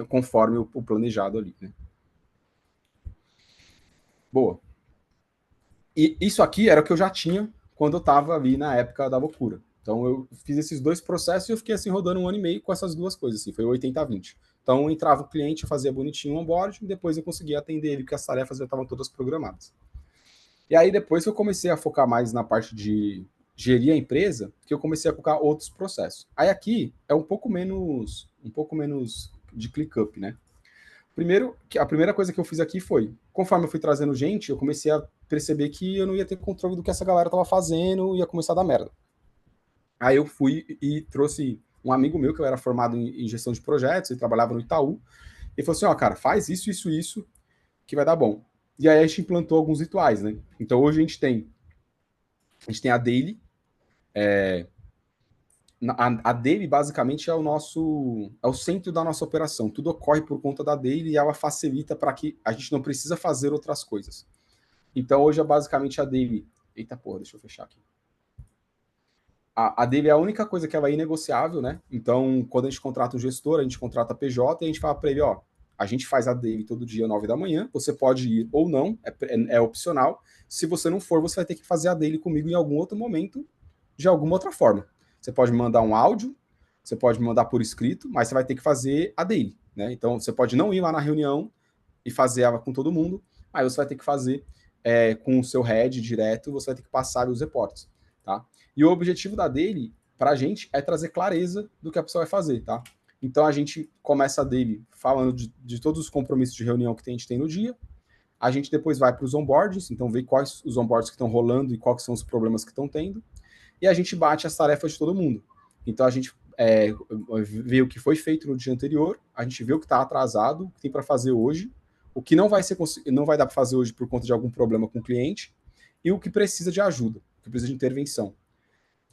conforme o planejado ali, né? Boa. E isso aqui era o que eu já tinha quando eu estava ali na época da loucura. Então eu fiz esses dois processos e eu fiquei assim rodando 1 ano e meio com essas duas coisas, assim, foi 80-20. Então entrava o cliente, eu fazia bonitinho o onboard, e depois eu conseguia atender ele, porque as tarefas já estavam todas programadas. E aí depois que eu comecei a focar mais na parte de gerir a empresa, que eu comecei a focar outros processos. Aí aqui é um pouco menos de ClickUp, né? Primeiro, a primeira coisa que eu fiz aqui foi, conforme eu fui trazendo gente, eu comecei a perceber que eu não ia ter controle do que essa galera tava fazendo e ia começar a dar merda. Aí eu fui e trouxe um amigo meu que eu era formado em gestão de projetos e trabalhava no Itaú, e falou assim, ó, cara, faz isso, isso, isso, que vai dar bom. E aí a gente implantou alguns rituais, né? Então hoje a gente tem a daily. A daily basicamente é o centro da nossa operação. Tudo ocorre por conta da daily e ela facilita para que a gente não precisa fazer outras coisas. Então hoje é basicamente a daily. Eita porra, deixa eu fechar aqui. A daily é a única coisa que ela é inegociável, né? Então, quando a gente contrata um gestor, a gente contrata a PJ e a gente fala para ele, ó, a gente faz a daily todo dia, 9 da manhã. Você pode ir ou não, é opcional. Se você não for, você vai ter que fazer a daily comigo em algum outro momento, de alguma outra forma. Você pode me mandar um áudio, você pode me mandar por escrito, mas você vai ter que fazer a daily, né? Então, você pode não ir lá na reunião e fazer ela com todo mundo, aí você vai ter que fazer com o seu head direto, você vai ter que passar os reportes, tá? E o objetivo da daily, pra gente, é trazer clareza do que a pessoa vai fazer, tá? Então, a gente começa a daily falando de todos os compromissos de reunião que a gente tem no dia, a gente depois vai para os onboards, então vê quais os onboards que estão rolando e quais são os problemas que estão tendo, e a gente bate as tarefas de todo mundo. Então, a gente vê o que foi feito no dia anterior, a gente vê o que está atrasado, o que tem para fazer hoje, o que não vai dar para fazer hoje por conta de algum problema com o cliente, e o que precisa de ajuda, o que precisa de intervenção.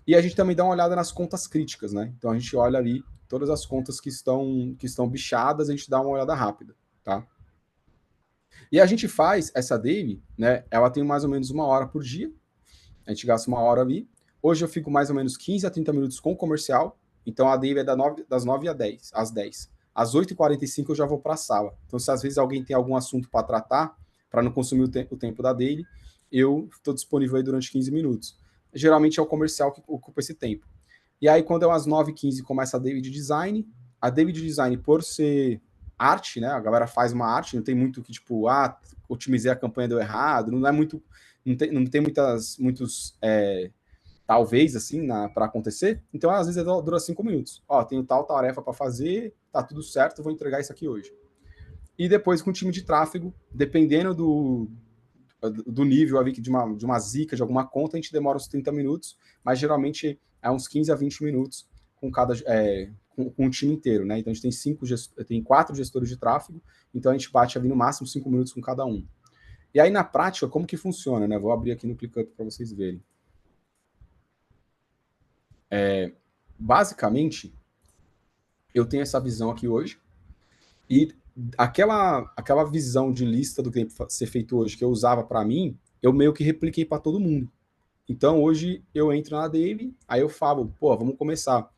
E a gente também dá uma olhada nas contas críticas, né? Então a gente olha ali todas as contas que estão bichadas, a gente dá uma olhada rápida, tá? E a gente faz essa daily, né? Ela tem mais ou menos 1 hora por dia, a gente gasta 1 hora ali. Hoje eu fico mais ou menos 15 a 30 minutos com o comercial, então a daily é das 9 às 10. Às 8h45 eu já vou para a sala. Então, se às vezes alguém tem algum assunto para tratar, para não consumir o tempo da daily, eu estou disponível aí durante 15 minutos. Geralmente é o comercial que ocupa esse tempo. E aí, quando é umas 9h15, começa a daily de design. A daily de design, por ser arte, né? A galera faz uma arte, não tem muito que, tipo, otimizei a campanha, deu errado, não é muito. Não tem muitos talvez, assim, para acontecer. Então, às vezes, dura 5 minutos. Ó, tenho tal tarefa para fazer, tá tudo certo, vou entregar isso aqui hoje. E depois, com o time de tráfego, dependendo do nível ali de uma zica, de alguma conta, a gente demora uns 30 minutos, mas geralmente é uns 15 a 20 minutos com com o time inteiro, né? Então, a gente tem 4 gestores de tráfego, então a gente bate ali no máximo 5 minutos com cada um. E aí, na prática, como que funciona, né? Vou abrir aqui no ClickUp para vocês verem. Basicamente, eu tenho essa visão aqui hoje, e aquela visão de lista do que tem que ser feito hoje, que eu usava para mim, eu meio que repliquei para todo mundo. Então, hoje, eu entro na daily, aí eu falo, pô, vamos começar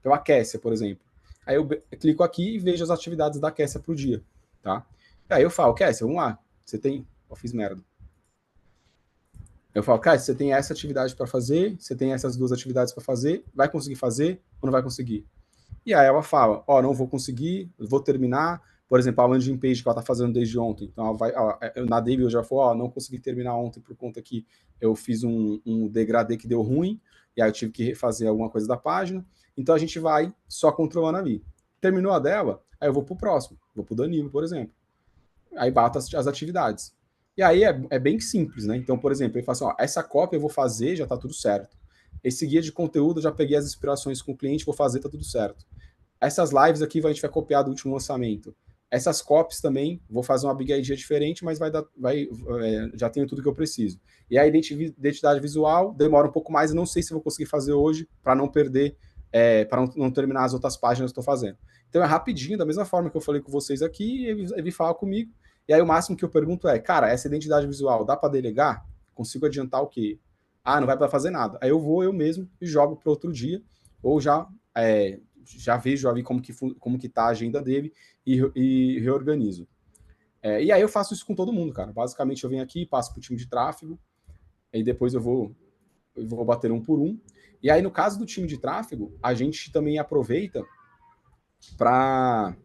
pela Kessia, por exemplo. Aí eu clico aqui e vejo as atividades da Kessia pro dia, tá? Aí eu falo, Kessia, vamos lá, você tem... Eu fiz merda. Eu falo, cara, você tem essa atividade para fazer, você tem essas 2 atividades para fazer, vai conseguir fazer ou não vai conseguir? E aí ela fala, não vou conseguir, vou terminar, por exemplo, a landing page que ela está fazendo desde ontem, então na daily eu já falo, não consegui terminar ontem por conta que eu fiz um degradê que deu ruim, e aí eu tive que refazer alguma coisa da página, então a gente vai só controlando ali. Terminou a dela, aí eu vou pro próximo, vou pro Danilo, por exemplo. Aí bato as atividades. E aí é bem simples, né? Então, por exemplo, ele fala assim, essa cópia eu vou fazer, já tá tudo certo. Esse guia de conteúdo, eu já peguei as inspirações com o cliente, vou fazer, tá tudo certo. Essas lives aqui a gente vai copiar do último lançamento. Essas copies também, vou fazer uma big idea diferente, mas já tenho tudo que eu preciso. E a identidade visual demora um pouco mais, eu não sei se vou conseguir fazer hoje, para não perder, para não terminar as outras páginas que eu estou fazendo. Então é rapidinho, da mesma forma que eu falei com vocês aqui, ele fala comigo, e aí o máximo que eu pergunto é, cara, essa identidade visual dá para delegar? Consigo adiantar o quê? Não vai para fazer nada. Aí eu vou eu mesmo e jogo para outro dia, ou já vejo ali como que tá a agenda dele e reorganizo. E aí eu faço isso com todo mundo, cara. Basicamente eu venho aqui, passo pro time de tráfego, aí depois eu vou bater um por um. E aí no caso do time de tráfego, a gente também aproveita para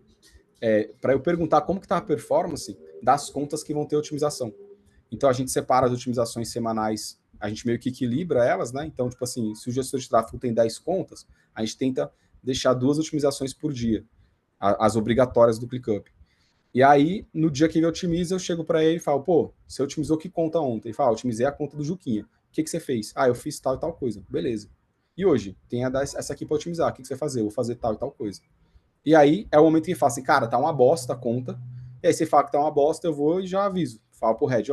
eu perguntar como que tá a performance das contas que vão ter otimização. Então a gente separa as otimizações semanais, a gente meio que equilibra elas, né? Então, tipo assim, se o gestor de tráfego tem 10 contas, a gente tenta deixar 2 otimizações por dia, as obrigatórias do ClickUp. E aí, no dia que ele otimiza, eu chego para ele e falo, pô, você otimizou que conta ontem? Ele fala, otimizei a conta do Juquinha. O que você fez? Eu fiz tal e tal coisa. Beleza. E hoje, tem essa aqui para otimizar. O que você vai fazer? Eu vou fazer tal e tal coisa. E aí, é o momento que ele fala assim, cara, tá uma bosta a conta. E aí, você fala que tá uma bosta, eu vou e já aviso. Falo pro Red,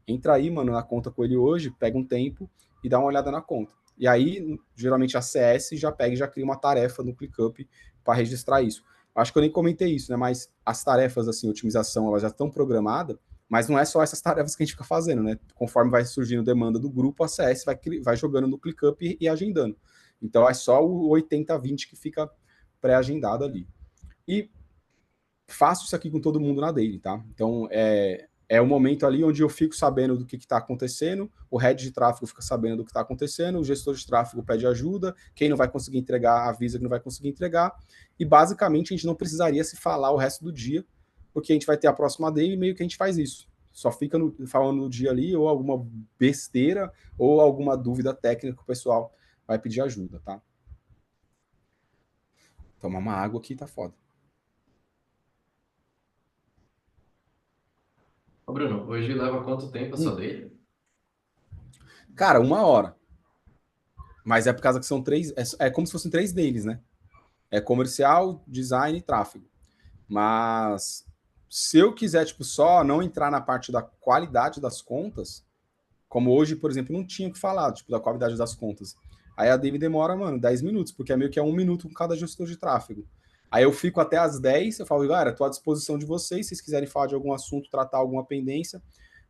entra aí, mano, na conta com ele hoje, pega um tempo e dá uma olhada na conta. E aí, geralmente, a CS já pega e já cria uma tarefa no ClickUp para registrar isso. Acho que eu nem comentei isso, né? Mas as tarefas, assim, otimização, elas já estão programadas, mas não é só essas tarefas que a gente fica fazendo, né? Conforme vai surgindo demanda do grupo, a CS vai jogando no ClickUp e agendando. Então, é só o 80-20 que fica pré-agendado ali. E, faço isso aqui com todo mundo na daily, tá? Então, é o momento ali onde eu fico sabendo do que está acontecendo, o head de tráfego fica sabendo do que está acontecendo, o gestor de tráfego pede ajuda, quem não vai conseguir entregar, avisa que não vai conseguir entregar, e basicamente a gente não precisaria se falar o resto do dia, porque a gente vai ter a próxima daily e meio que a gente faz isso. Só fica falando no dia ali, ou alguma besteira, ou alguma dúvida técnica que o pessoal vai pedir ajuda, tá? Tomar uma água aqui tá foda. Ô, Bruno, hoje leva quanto tempo essa daily? Cara, 1 hora. Mas é por causa que são 3. É como se fossem 3 deles, né? É comercial, design e tráfego. Mas se eu quiser, tipo, só não entrar na parte da qualidade das contas, como hoje, por exemplo, não tinha o que falar, tipo, da qualidade das contas. Aí a daily demora, mano, 10 minutos, porque é meio que 1 minuto com cada gestor de tráfego. Aí eu fico até às 10, eu falo, galera, tô à disposição de vocês, se vocês quiserem falar de algum assunto, tratar alguma pendência,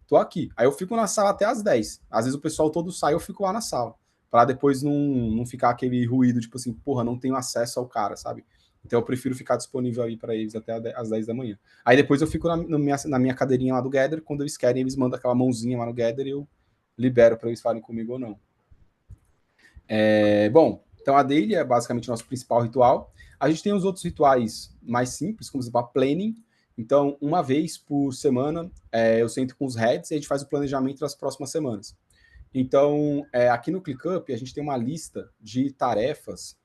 tô aqui. Aí eu fico na sala até às 10. Às vezes o pessoal todo sai, eu fico lá na sala. Pra depois não ficar aquele ruído, tipo assim, porra, não tenho acesso ao cara, sabe? Então eu prefiro ficar disponível aí para eles até às 10 da manhã. Aí depois eu fico na minha cadeirinha lá do Gather, quando eles querem, eles mandam aquela mãozinha lá no Gather e eu libero para eles falarem comigo ou não. Bom, então a daily é basicamente o nosso principal ritual. A gente tem os outros rituais mais simples, como por exemplo a planning. Então, uma vez por semana, eu sento com os heads e a gente faz o planejamento das próximas semanas. Então, aqui no ClickUp, a gente tem uma lista de tarefas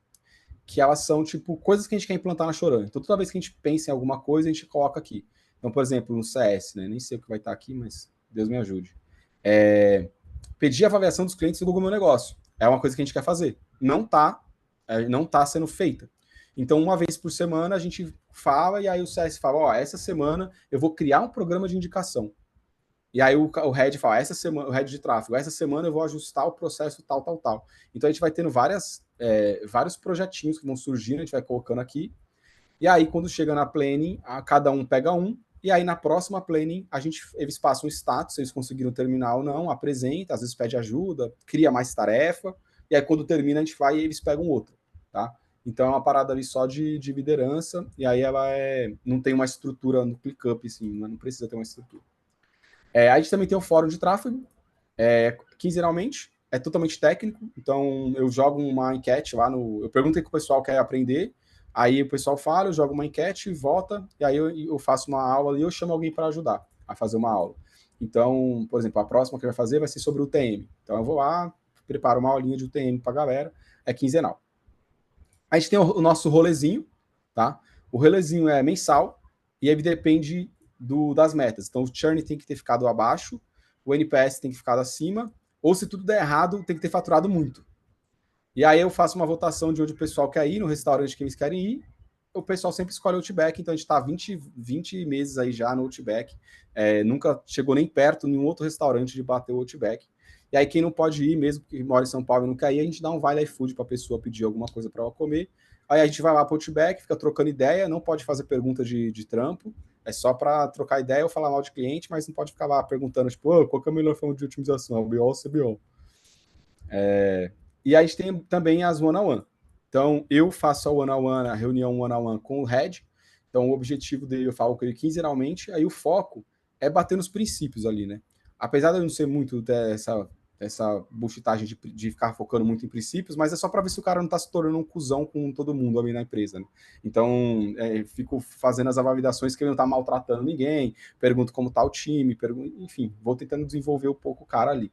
que elas são, tipo, coisas que a gente quer implantar na Choran. Então, toda vez que a gente pensa em alguma coisa, a gente coloca aqui. Então, por exemplo, no CS, né? Nem sei o que vai estar aqui, mas Deus me ajude. Pedir a avaliação dos clientes do Google Meu Negócio. É uma coisa que a gente quer fazer. Não tá sendo feita. Então, uma vez por semana, a gente fala e aí o CS fala, ó, essa semana eu vou criar um programa de indicação. E aí o head fala, essa semana, o head de tráfego, essa semana eu vou ajustar o processo tal, tal, tal. Então a gente vai tendo vários projetinhos que vão surgindo, a gente vai colocando aqui. E aí, quando chega na planning, cada um pega um. E aí, na próxima planning, eles passam o status, se eles conseguiram terminar ou não, apresenta, às vezes pede ajuda, cria mais tarefa. E aí, quando termina, a gente vai e eles pegam outro, tá? Então, é uma parada ali só de liderança. E aí, ela não tem uma estrutura no ClickUp, assim, não precisa ter uma estrutura. A gente também tem o fórum de tráfego, quinzenalmente, é totalmente técnico, então eu jogo uma enquete lá eu pergunto o que o pessoal quer aprender, aí o pessoal fala, eu jogo uma enquete, vota, e aí eu faço uma aula ali, eu chamo alguém para ajudar a fazer uma aula. Então, por exemplo, a próxima que eu vou fazer vai ser sobre o UTM. Então eu vou lá, preparo uma aulinha de UTM para a galera, é quinzenal. A gente tem o nosso rolezinho, tá? O rolezinho é mensal, e ele depende das metas. Então, o churn tem que ter ficado abaixo, o NPS tem que ficar acima, ou se tudo der errado, tem que ter faturado muito. E aí eu faço uma votação de onde o pessoal quer ir, no restaurante que eles querem ir, o pessoal sempre escolhe o Outback, então a gente está 20 meses aí já no Outback, nunca chegou nem perto nenhum outro restaurante de bater o Outback. E aí quem não pode ir, mesmo que mora em São Paulo e não quer ir, a gente dá um vale iFood para a pessoa pedir alguma coisa para ela comer. Aí a gente vai lá para o Outback, fica trocando ideia, não pode fazer pergunta de trampo, é só para trocar ideia ou falar mal de cliente, mas não pode ficar lá perguntando, tipo, oh, qual que é a melhor forma de otimização, BO ou CBO? E aí a gente tem também as one-on-one. Então, eu faço a one-on-one, a reunião one-on-one com o head. Então, o objetivo dele, eu falo com ele quinzenalmente, aí o foco é bater nos princípios ali, né? Apesar de eu não ser muito dessa bullshitagem de ficar focando muito em princípios, mas é só para ver se o cara não está se tornando um cuzão com todo mundo ali na empresa, né? Então, fico fazendo as validações que ele não está maltratando ninguém, pergunto como está o time, enfim, vou tentando desenvolver um pouco o cara ali.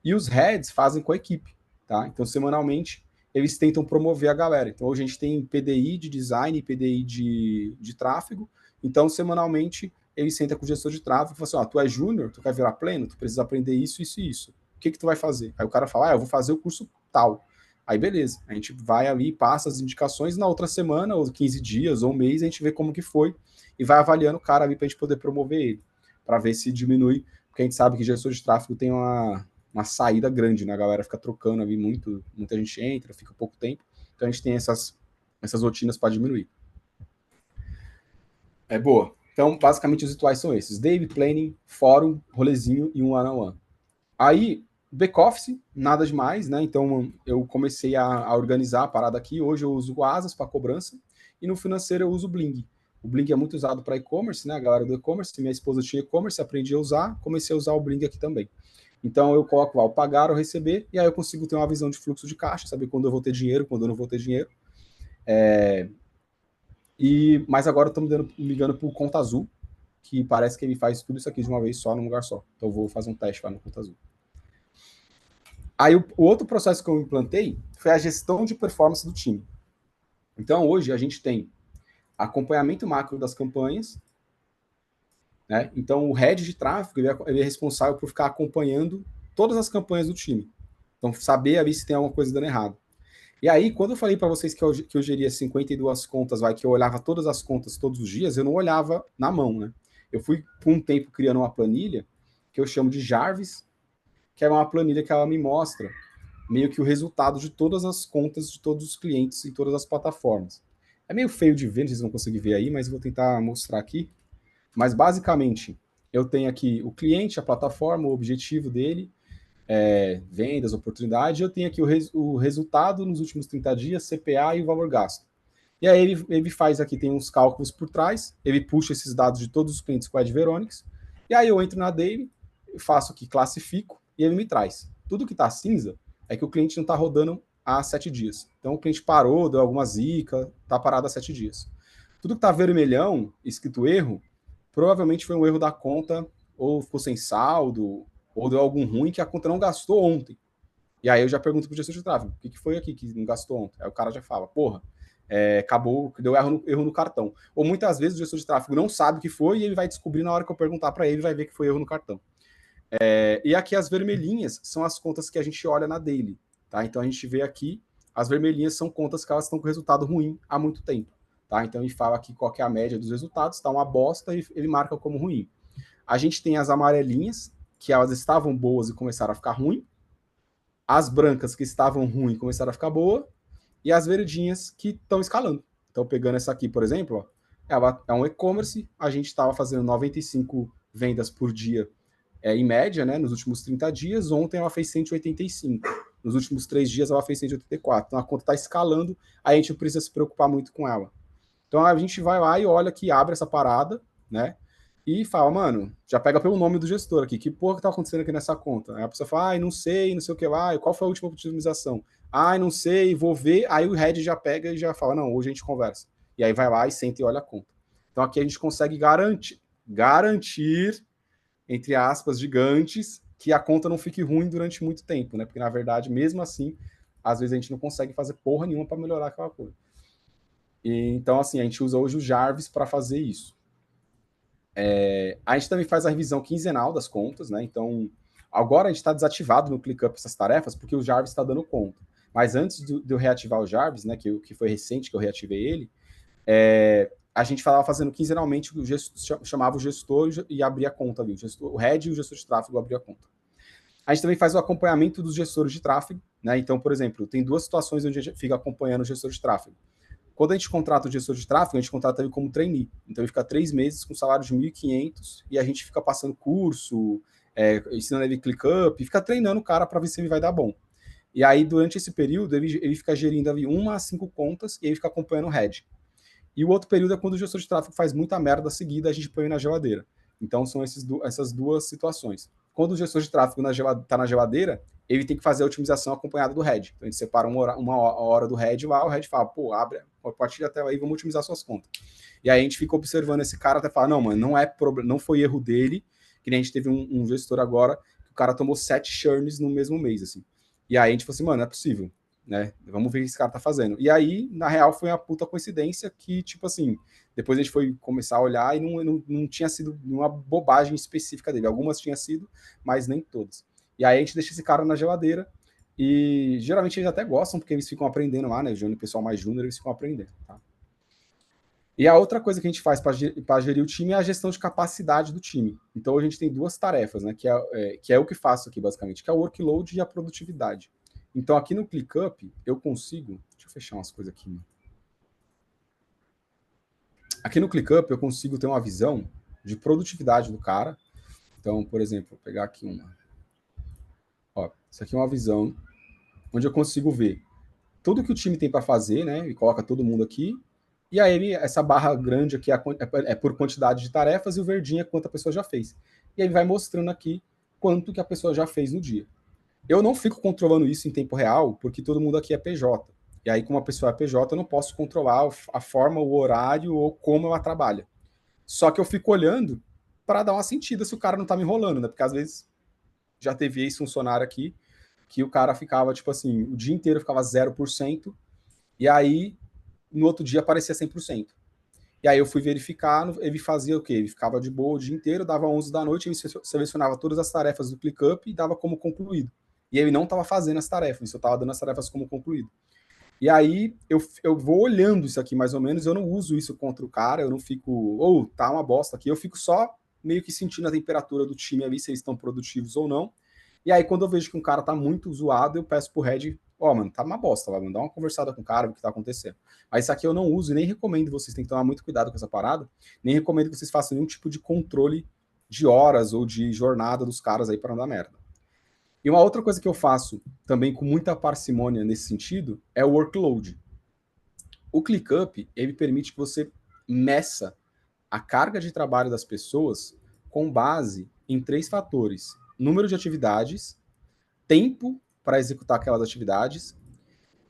E os heads fazem com a equipe, tá? Então, semanalmente, eles tentam promover a galera. Então, hoje a gente tem PDI de design e PDI de tráfego. Então, semanalmente, eles sentam com o gestor de tráfego e falam assim, ó, tu é júnior, tu quer virar pleno, tu precisa aprender isso, isso e isso. O que tu vai fazer? Aí o cara fala, eu vou fazer o curso tal. Aí, beleza. A gente vai ali, passa as indicações, na outra semana, ou 15 dias, ou um mês, a gente vê como que foi e vai avaliando o cara ali pra gente poder promover ele, para ver se diminui, porque a gente sabe que gestor de tráfego tem uma saída grande, né? A galera fica trocando ali muita gente entra, fica pouco tempo. Então a gente tem essas rotinas para diminuir. Boa. Então, basicamente, os rituais são esses: daily planning, fórum, rolezinho e um one-on-one. Aí, back-office, nada demais, né? Então, eu comecei a organizar a parada aqui. Hoje eu uso o Asas para cobrança e no financeiro eu uso o Bling. O Bling é muito usado para e-commerce, né? A galera do e-commerce, minha esposa tinha e-commerce, aprendi a usar, comecei a usar o Bling aqui também. Então eu coloco lá o pagar ou receber, e aí eu consigo ter uma visão de fluxo de caixa, saber quando eu vou ter dinheiro, quando eu não vou ter dinheiro. Mas agora eu estou ligando para o Conta Azul, que parece que ele faz tudo isso aqui de uma vez só, num lugar só. Então eu vou fazer um teste lá no Conta Azul. Aí o outro processo que eu implantei foi a gestão de performance do time. Então hoje a gente tem acompanhamento macro das campanhas, né? Então o head de tráfego ele é responsável por ficar acompanhando todas as campanhas do time. Então saber ali se tem alguma coisa dando errado. E aí, quando eu falei para vocês que eu geria 52 contas, que eu olhava todas as contas todos os dias, eu não olhava na mão, né? Eu fui, por um tempo, criando uma planilha que eu chamo de Jarvis, que é uma planilha que ela me mostra meio que o resultado de todas as contas de todos os clientes em todas as plataformas. É meio feio de ver, vocês vão conseguir ver aí, mas eu vou tentar mostrar aqui. Mas, basicamente, eu tenho aqui o cliente, a plataforma, o objetivo dele, vendas, oportunidade, eu tenho aqui o resultado nos últimos 30 dias, CPA e o valor gasto. E aí ele faz aqui, tem uns cálculos por trás, ele puxa esses dados de todos os clientes com a Adveronics, e aí eu entro na Daily, faço aqui, classifico, e ele me traz. Tudo que está cinza é que o cliente não está rodando há 7 dias. Então o cliente parou, deu alguma zica, está parado há 7 dias. Tudo que está vermelhão, escrito erro, provavelmente foi um erro da conta, ou ficou sem saldo, ou deu algum ruim que a conta não gastou ontem. E aí eu já pergunto pro gestor de tráfego, o que foi aqui que não gastou ontem? Aí o cara já fala, porra, acabou, deu erro no cartão. Ou muitas vezes o gestor de tráfego não sabe o que foi e ele vai descobrir na hora que eu perguntar para ele, vai ver que foi erro no cartão. E aqui as vermelhinhas são as contas que a gente olha na daily, tá? Então a gente vê aqui, as vermelhinhas são contas que elas estão com resultado ruim há muito tempo, tá? Então ele fala aqui qual que é a média dos resultados, tá uma bosta e ele marca como ruim. A gente tem as amarelinhas, que elas estavam boas e começaram a ficar ruim. As brancas que estavam ruins começaram a ficar boa. E as verdinhas que estão escalando. Então, pegando essa aqui, por exemplo, ó, ela é um e-commerce. A gente estava fazendo 95 vendas por dia em média, né, nos últimos 30 dias. Ontem ela fez 185. Nos últimos 3 dias ela fez 184. Então a conta está escalando, aí a gente não precisa se preocupar muito com ela. Então a gente vai lá e olha que abre essa parada, né? E fala, mano, já pega pelo nome do gestor aqui, que porra que tá acontecendo aqui nessa conta? Aí a pessoa fala, não sei, não sei o que lá, qual foi a última otimização? Não sei, vou ver. Aí o head já pega e já fala, não, hoje a gente conversa. E aí vai lá e senta e olha a conta. Então aqui a gente consegue garantir, entre aspas, gigantes, que a conta não fique ruim durante muito tempo, né? Porque na verdade, mesmo assim, às vezes a gente não consegue fazer porra nenhuma para melhorar aquela coisa. Então, assim, a gente usa hoje o Jarvis para fazer isso. A gente também faz a revisão quinzenal das contas, né? Então, agora a gente está desativado no ClickUp essas tarefas porque o Jarvis está dando conta. Mas antes de eu reativar o Jarvis, né, que foi recente que eu reativei ele, a gente falava fazendo quinzenalmente, chamava o gestor e abria a conta ali. O head e o gestor de tráfego abria a conta. A gente também faz o acompanhamento dos gestores de tráfego, né? Então, por exemplo, tem 2 situações onde a gente fica acompanhando o gestor de tráfego. Quando a gente contrata o gestor de tráfego, a gente contrata ele como trainee. Então, ele fica 3 meses com salário de 1.500 e a gente fica passando curso, ensinando ele ClickUp, fica treinando o cara para ver se ele vai dar bom. E aí, durante esse período, ele fica gerindo ali 1 a 5 contas e ele fica acompanhando o head. E o outro período é quando o gestor de tráfego faz muita merda seguida, a gente põe na geladeira. Então, são essas 2 situações. Quando o gestor de tráfego está na geladeira, ele tem que fazer a otimização acompanhada do head. Então, a gente separa uma hora do head lá, o head fala, pô, abre, compartilha a tela aí, vamos otimizar suas contas. E aí a gente fica observando esse cara até falar, não, mano, não é problema, não foi erro dele, que nem a gente teve um gestor agora, que o cara tomou 7 churns no mesmo mês, assim. E aí a gente falou assim, mano, não é possível, né? Vamos ver o que esse cara tá fazendo. E aí, na real, foi uma puta coincidência que, tipo assim, depois a gente foi começar a olhar e não tinha sido uma bobagem específica dele. Algumas tinham sido, mas nem todas. E aí a gente deixa esse cara na geladeira e geralmente eles até gostam, porque eles ficam aprendendo lá, né? O pessoal mais júnior, eles ficam aprendendo, tá? E a outra coisa que a gente faz para gerir o time é a gestão de capacidade do time. Então a gente tem 2 tarefas, né? Que é o que faço aqui, basicamente, que é o workload e a produtividade. Então aqui no ClickUp eu consigo. Deixa eu fechar umas coisas aqui. Aqui no ClickUp eu consigo ter uma visão de produtividade do cara. Então, por exemplo, vou pegar aqui uma. Ó, isso aqui é uma visão onde eu consigo ver tudo que o time tem para fazer, né? E coloca todo mundo aqui. E aí, essa barra grande aqui é por quantidade de tarefas e o verdinho é quanto a pessoa já fez. E aí vai mostrando aqui quanto que a pessoa já fez no dia. Eu não fico controlando isso em tempo real, porque todo mundo aqui é PJ. E aí, como a pessoa é PJ, eu não posso controlar a forma, o horário ou como ela trabalha. Só que eu fico olhando para dar uma sentida se o cara não tá me enrolando, né? Porque às vezes já teve ex-funcionário aqui que o cara ficava, tipo assim, o dia inteiro ficava 0%, e aí no outro dia aparecia 100%. E aí eu fui verificar, ele fazia o quê? Ele ficava de boa o dia inteiro, dava 11 da noite, ele selecionava todas as tarefas do ClickUp e dava como concluído. E ele não estava fazendo as tarefas, ele só estava dando as tarefas como concluído. E aí eu vou olhando isso aqui mais ou menos, eu não uso isso contra o cara, eu não fico, tá uma bosta aqui, eu fico só meio que sentindo a temperatura do time ali, se eles estão produtivos ou não. E aí quando eu vejo que um cara tá muito zoado, eu peço pro Red, mano, tá uma bosta, vai mandar uma conversada com o cara, o que tá acontecendo. Mas isso aqui eu não uso e nem recomendo, vocês têm que tomar muito cuidado com essa parada, nem recomendo que vocês façam nenhum tipo de controle de horas ou de jornada dos caras aí para não dar merda. E uma outra coisa que eu faço também com muita parcimônia nesse sentido é o workload. O ClickUp, ele permite que você meça a carga de trabalho das pessoas com base em 3 fatores: número de atividades, tempo para executar aquelas atividades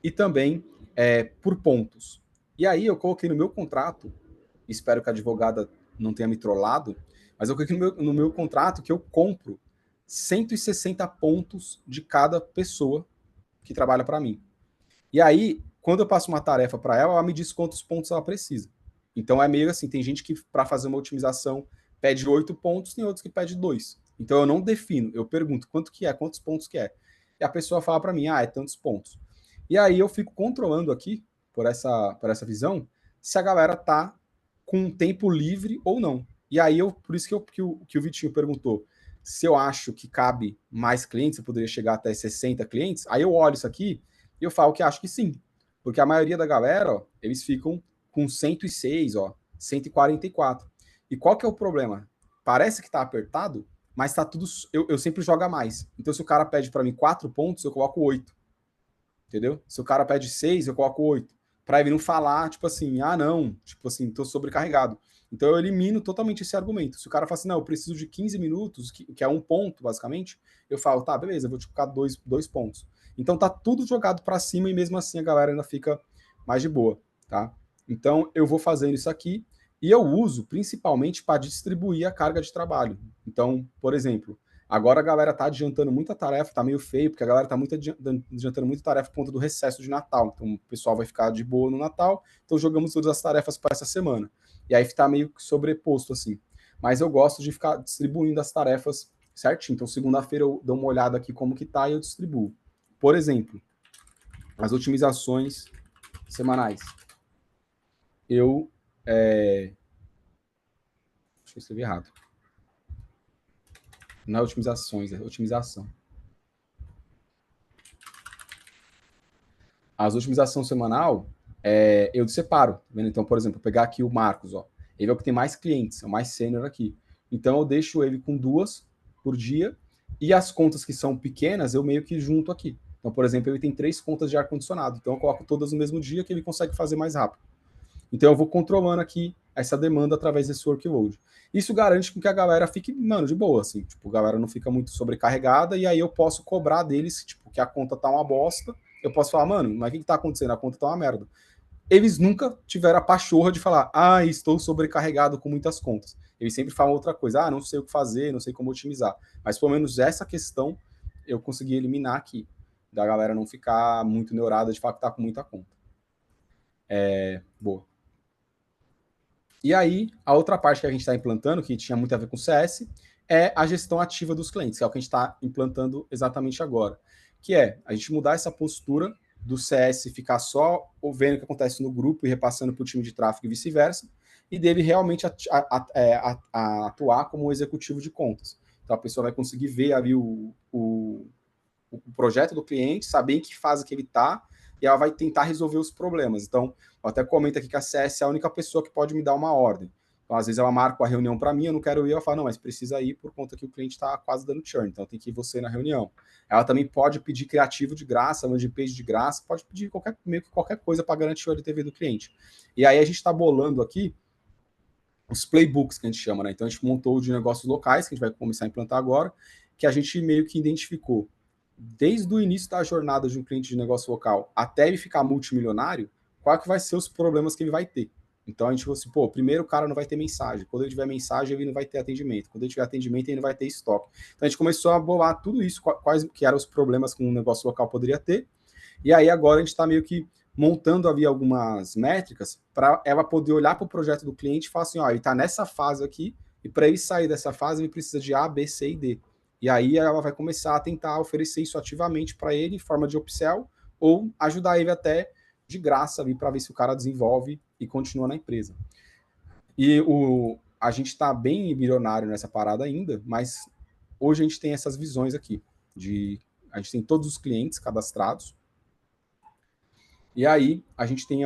e também por pontos. E aí eu coloquei no meu contrato, espero que a advogada não tenha me trollado, mas eu coloquei no meu contrato que eu compro 160 pontos de cada pessoa que trabalha para mim. E aí, quando eu passo uma tarefa para ela me diz quantos pontos ela precisa. Então é meio assim, tem gente que para fazer uma otimização pede 8 pontos, tem outros que pede 2. Então eu não defino, eu pergunto quanto que é, quantos pontos que é. E a pessoa fala para mim, é tantos pontos. E aí eu fico controlando aqui, por essa visão, se a galera tá com tempo livre ou não. E aí por isso que o Vitinho perguntou se eu acho que cabe mais clientes, eu poderia chegar até 60 clientes, aí eu olho isso aqui e eu falo que acho que sim. Porque a maioria da galera, ó, eles ficam com 106, ó, 144. E qual que é o problema? Parece que tá apertado, mas tá tudo. Eu sempre jogo a mais. Então, se o cara pede para mim 4 pontos, eu coloco 8. Entendeu? Se o cara pede 6, eu coloco 8. Para ele não falar, tipo assim, não, tipo assim, tô sobrecarregado. Então eu elimino totalmente esse argumento. Se o cara fala assim, não, eu preciso de 15 minutos, que é um ponto, basicamente, eu falo, tá, beleza, eu vou te colocar dois pontos. Então tá tudo jogado para cima e mesmo assim a galera ainda fica mais de boa, tá? Então eu vou fazendo isso aqui e eu uso principalmente para distribuir a carga de trabalho. Então, por exemplo, agora a galera tá adiantando muita tarefa, tá meio feio, porque a galera tá adiantando muita tarefa por conta do recesso de Natal. Então o pessoal vai ficar de boa no Natal, então jogamos todas as tarefas para essa semana. E aí tá meio que sobreposto assim. Mas eu gosto de ficar distribuindo as tarefas certinho. Então segunda-feira eu dou uma olhada aqui como que tá e eu distribuo. Por exemplo, as otimizações semanais. Eu deixa eu escrever errado. Não é otimizações, é otimização. As otimizações semanal, eu separo. Tá vendo? Então, por exemplo, vou pegar aqui o Marcos, ó. Ele é o que tem mais clientes, é o mais sênior aqui. Então, eu deixo ele com 2 por dia e as contas que são pequenas, eu meio que junto aqui. Então, por exemplo, ele tem 3 contas de ar-condicionado. Então, eu coloco todas no mesmo dia que ele consegue fazer mais rápido. Então, eu vou controlando aqui essa demanda através desse workload. Isso garante que a galera fique, mano, de boa, assim. Tipo, a galera não fica muito sobrecarregada e aí eu posso cobrar deles, tipo, que a conta tá uma bosta. Eu posso falar, mano, mas o que tá acontecendo? A conta tá uma merda. Eles nunca tiveram a pachorra de falar, estou sobrecarregado com muitas contas. Eles sempre falam outra coisa, não sei o que fazer, não sei como otimizar. Mas pelo menos essa questão eu consegui eliminar aqui, da galera não ficar muito neurada de falar que tá com muita conta. Boa. E aí, a outra parte que a gente está implantando, que tinha muito a ver com CS, é a gestão ativa dos clientes, que é o que a gente está implantando exatamente agora. Que é a gente mudar essa postura do CS ficar só vendo o que acontece no grupo e repassando para o time de tráfego e vice-versa, e dele realmente atuar como um executivo de contas. Então a pessoa vai conseguir ver ali o projeto do cliente, saber em que fase que ele está, e ela vai tentar resolver os problemas. Então, eu até comento aqui que a CS é a única pessoa que pode me dar uma ordem. Então, às vezes ela marca a reunião para mim, eu não quero ir, ela fala, não, mas precisa ir por conta que o cliente está quase dando churn, então tem que ir você na reunião. Ela também pode pedir criativo de graça, landing page de graça, pode pedir meio que qualquer coisa para garantir o LTV do cliente. E aí a gente está bolando aqui os playbooks que a gente chama, né? Então a gente montou de negócios locais, que a gente vai começar a implantar agora, que a gente meio que identificou desde o início da jornada de um cliente de negócio local até ele ficar multimilionário, qual que vai ser os problemas que ele vai ter. Então a gente falou assim, pô, primeiro o cara não vai ter mensagem, quando ele tiver mensagem ele não vai ter atendimento, quando ele tiver atendimento ele não vai ter estoque. Então a gente começou a bolar tudo isso, quais que eram os problemas que um negócio local poderia ter, e aí agora a gente está meio que montando ali algumas métricas para ela poder olhar para o projeto do cliente e falar assim, ó, ele está nessa fase aqui, e para ele sair dessa fase ele precisa de A, B, C e D. E aí ela vai começar a tentar oferecer isso ativamente para ele em forma de upsell ou ajudar ele até de graça ali para ver se o cara desenvolve e continua na empresa. E a gente está bem bilionário nessa parada ainda, mas hoje a gente tem essas visões aqui. A gente tem todos os clientes cadastrados. E aí a gente tem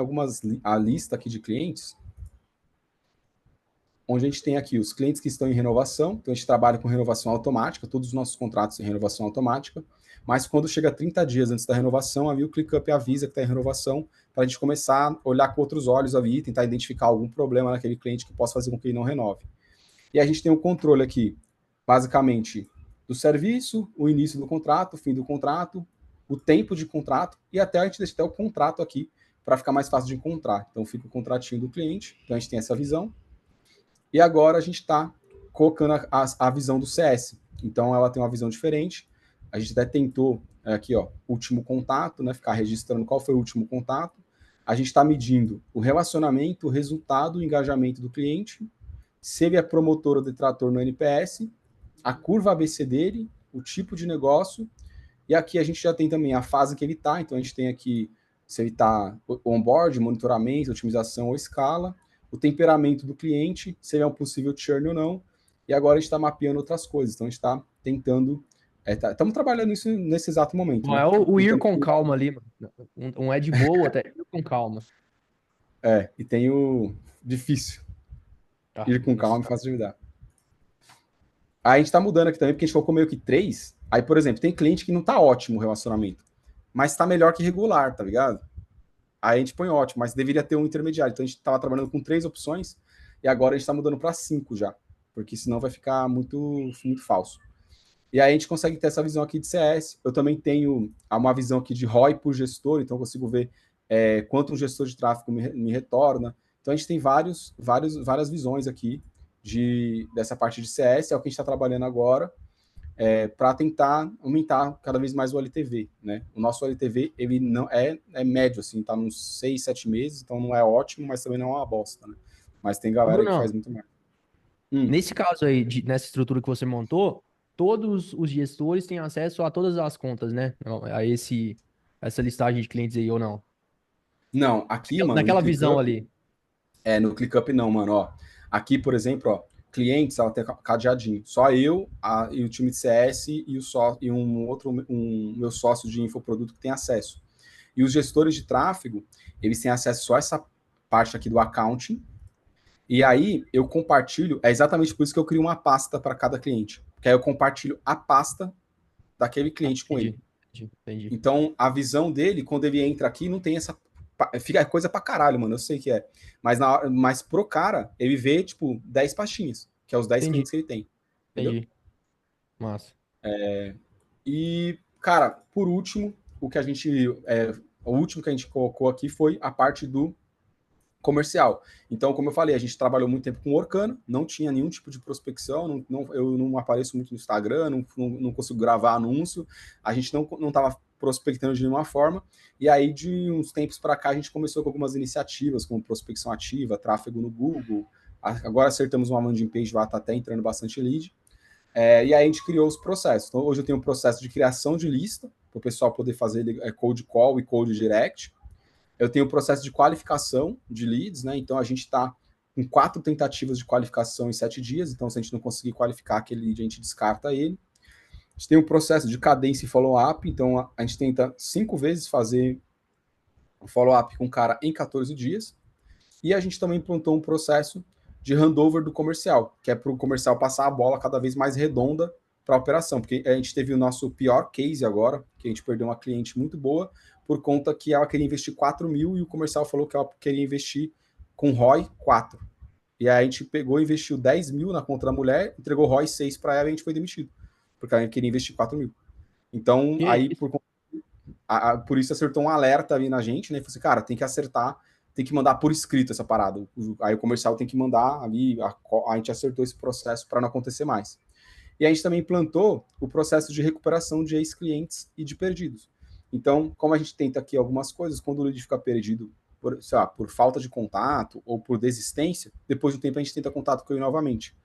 a lista aqui de clientes, onde a gente tem aqui os clientes que estão em renovação, então a gente trabalha com renovação automática, todos os nossos contratos têm renovação automática, mas quando chega 30 dias antes da renovação, ali o ClickUp avisa que está em renovação, para a gente começar a olhar com outros olhos ali, tentar identificar algum problema naquele cliente que possa fazer com que ele não renove. E a gente tem um controle aqui, basicamente, do serviço, o início do contrato, o fim do contrato, o tempo de contrato, e até a gente deixa até o contrato aqui, para ficar mais fácil de encontrar. Então fica o contratinho do cliente, então a gente tem essa visão. E agora a gente está colocando a visão do CS. Então ela tem uma visão diferente. A gente até tentou aqui, ó, último contato, né? Ficar registrando qual foi o último contato. A gente está medindo o relacionamento, o resultado, o engajamento do cliente, se ele é promotor ou detrator no NPS, a curva ABC dele, o tipo de negócio. E aqui a gente já tem também a fase que ele está. Então a gente tem aqui se ele está onboard, monitoramento, otimização ou escala, o temperamento do cliente, se ele é um possível churn ou não, e agora a gente está mapeando outras coisas. Então a gente está tentando, estamos trabalhando isso nesse exato momento. Não né? é o ir Tentando com criar- calma ali, mano. Um é de boa, até ir com calma. E tem o difícil, Ah, ir com isso. calma e fácil de lidar. Aí a gente está mudando aqui também, porque a gente colocou meio que 3. Aí, por exemplo, tem cliente que não está ótimo o relacionamento, mas está melhor que regular, tá ligado? Aí a gente põe ótimo, mas deveria ter um intermediário. Então a gente estava trabalhando com 3 opções e agora a gente está mudando para 5 já, porque senão vai ficar muito falso. E aí a gente consegue ter essa visão aqui de CS. Eu também tenho uma visão aqui de ROI por gestor, então eu consigo ver quanto um gestor de tráfego me retorna. Então a gente tem várias visões aqui dessa parte de CS, é o que a gente está trabalhando agora, para tentar aumentar cada vez mais o LTV, né? O nosso LTV, ele não é médio, assim, tá nos 6, 7 meses, então não é ótimo, mas também não é uma bosta, né? Mas tem Ô, galera que faz Brunão, muito mais. nesse caso aí, nessa estrutura que você montou, todos os gestores têm acesso a todas as contas, né? A essa listagem de clientes aí, ou não? Não, aqui, mano, Naquela visão ali. No ClickUp não, mano, ó. Aqui, por exemplo, ó, clientes, ela tem cadeadinho. Só eu e o time de CS e um meu sócio de infoproduto que tem acesso. E os gestores de tráfego, eles têm acesso só a essa parte aqui do accounting. E aí eu compartilho, é exatamente por isso que eu crio uma pasta para cada cliente. Que aí eu compartilho a pasta daquele cliente com ele. Entendi. Então, a visão dele, quando ele entra aqui, não tem essa. Fica coisa pra caralho, mano. Eu sei que é. Mas pro cara, ele vê, tipo, 10 pastinhas, que é os 10 Entendi, clientes que ele tem. Entendeu? entendi. Massa. E, cara, por último, o que a gente. O último que a gente colocou aqui foi a parte do comercial. Então, como eu falei, a gente trabalhou muito tempo com Orkana, não tinha nenhum tipo de prospecção, eu não apareço muito no Instagram, não consigo gravar anúncio, a gente não estava prospectando de nenhuma forma, e aí de uns tempos para cá a gente começou com algumas iniciativas, como prospecção ativa, tráfego no Google, agora acertamos uma landing page lá, está até entrando bastante lead, e aí a gente criou os processos. Então, hoje eu tenho um processo de criação de lista, para o pessoal poder fazer cold call e cold direct. Eu tenho o processo de qualificação de leads, né? Então a gente está com 4 tentativas de qualificação em 7 dias. Então, se a gente não conseguir qualificar aquele lead, a gente descarta ele. A gente tem um processo de cadência e follow-up. Então, a gente tenta 5 vezes fazer o follow-up com o cara em 14 dias. E a gente também implantou um processo de handover do comercial, que é para o comercial passar a bola cada vez mais redonda para a operação, porque a gente teve o nosso pior case agora, que a gente perdeu uma cliente muito boa, por conta que ela queria investir 4 mil e o comercial falou que ela queria investir com ROI 4. E aí a gente pegou e investiu 10 mil na conta da mulher, entregou ROI 6 para ela e a gente foi demitido, porque ela queria investir 4 mil. Então, Que aí, isso? por isso acertou um alerta ali na gente, né? E falou assim, cara, tem que acertar, tem que mandar por escrito essa parada. Aí o comercial tem que mandar ali, a gente acertou esse processo para não acontecer mais. E a gente também implantou o processo de recuperação de ex-clientes e de perdidos. Então, como a gente tenta aqui algumas coisas, quando o lead fica perdido por, sei lá, por falta de contato ou por desistência, depois de um tempo a gente tenta contato com ele novamente.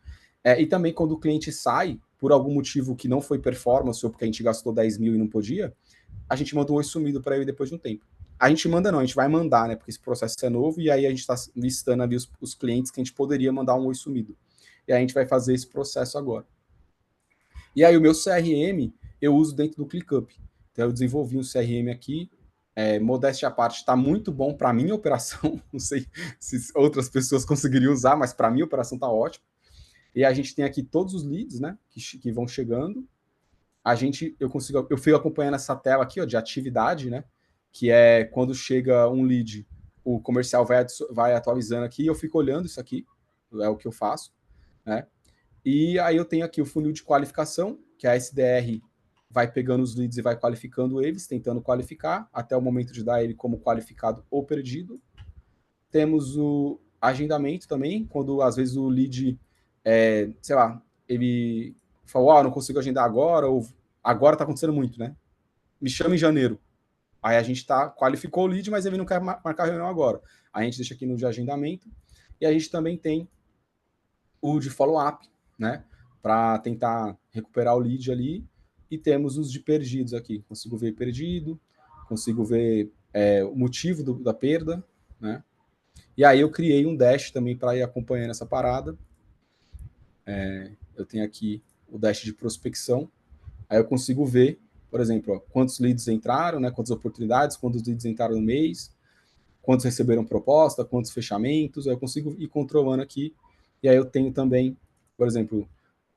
E também quando o cliente sai, por algum motivo que não foi performance ou porque a gente gastou 10 mil e não podia, a gente manda um oi sumido para ele depois de um tempo. A gente manda não, a gente vai mandar, né? Porque esse processo é novo e aí a gente está listando ali os clientes que a gente poderia mandar um oi sumido. E aí a gente vai fazer esse processo agora. E aí o meu CRM eu uso dentro do ClickUp. Então eu desenvolvi um CRM aqui, modéstia à parte, está muito bom para a minha operação. Não sei se outras pessoas conseguiriam usar, mas para a minha operação está ótimo. E a gente tem aqui todos os leads, né, que vão chegando. Eu fui acompanhando essa tela aqui, ó, de atividade, né, que é quando chega um lead, o comercial vai atualizando aqui, e eu fico olhando isso aqui, é o que eu faço, né. E aí eu tenho aqui o funil de qualificação, que a SDR vai pegando os leads e vai qualificando eles, tentando qualificar, até o momento de dar ele como qualificado ou perdido. Temos o agendamento também, quando às vezes o lead, sei lá, ele falou, não consigo agendar agora, ou agora tá acontecendo muito, né? Me chama em janeiro. Aí a gente qualificou o lead, mas ele não quer marcar reunião agora. Aí a gente deixa aqui no de agendamento. E a gente também tem o de follow-up, né? Para tentar recuperar o lead ali. E temos os de perdidos aqui. Consigo ver perdido, consigo ver o motivo da perda, né? E aí eu criei um dash também para ir acompanhando essa parada. Eu tenho aqui o dash de prospecção. Aí eu consigo ver, por exemplo, quantos leads entraram, né? Quantas oportunidades, quantos leads entraram no mês, quantos receberam proposta, quantos fechamentos. Aí eu consigo ir controlando aqui. E aí eu tenho também, por exemplo,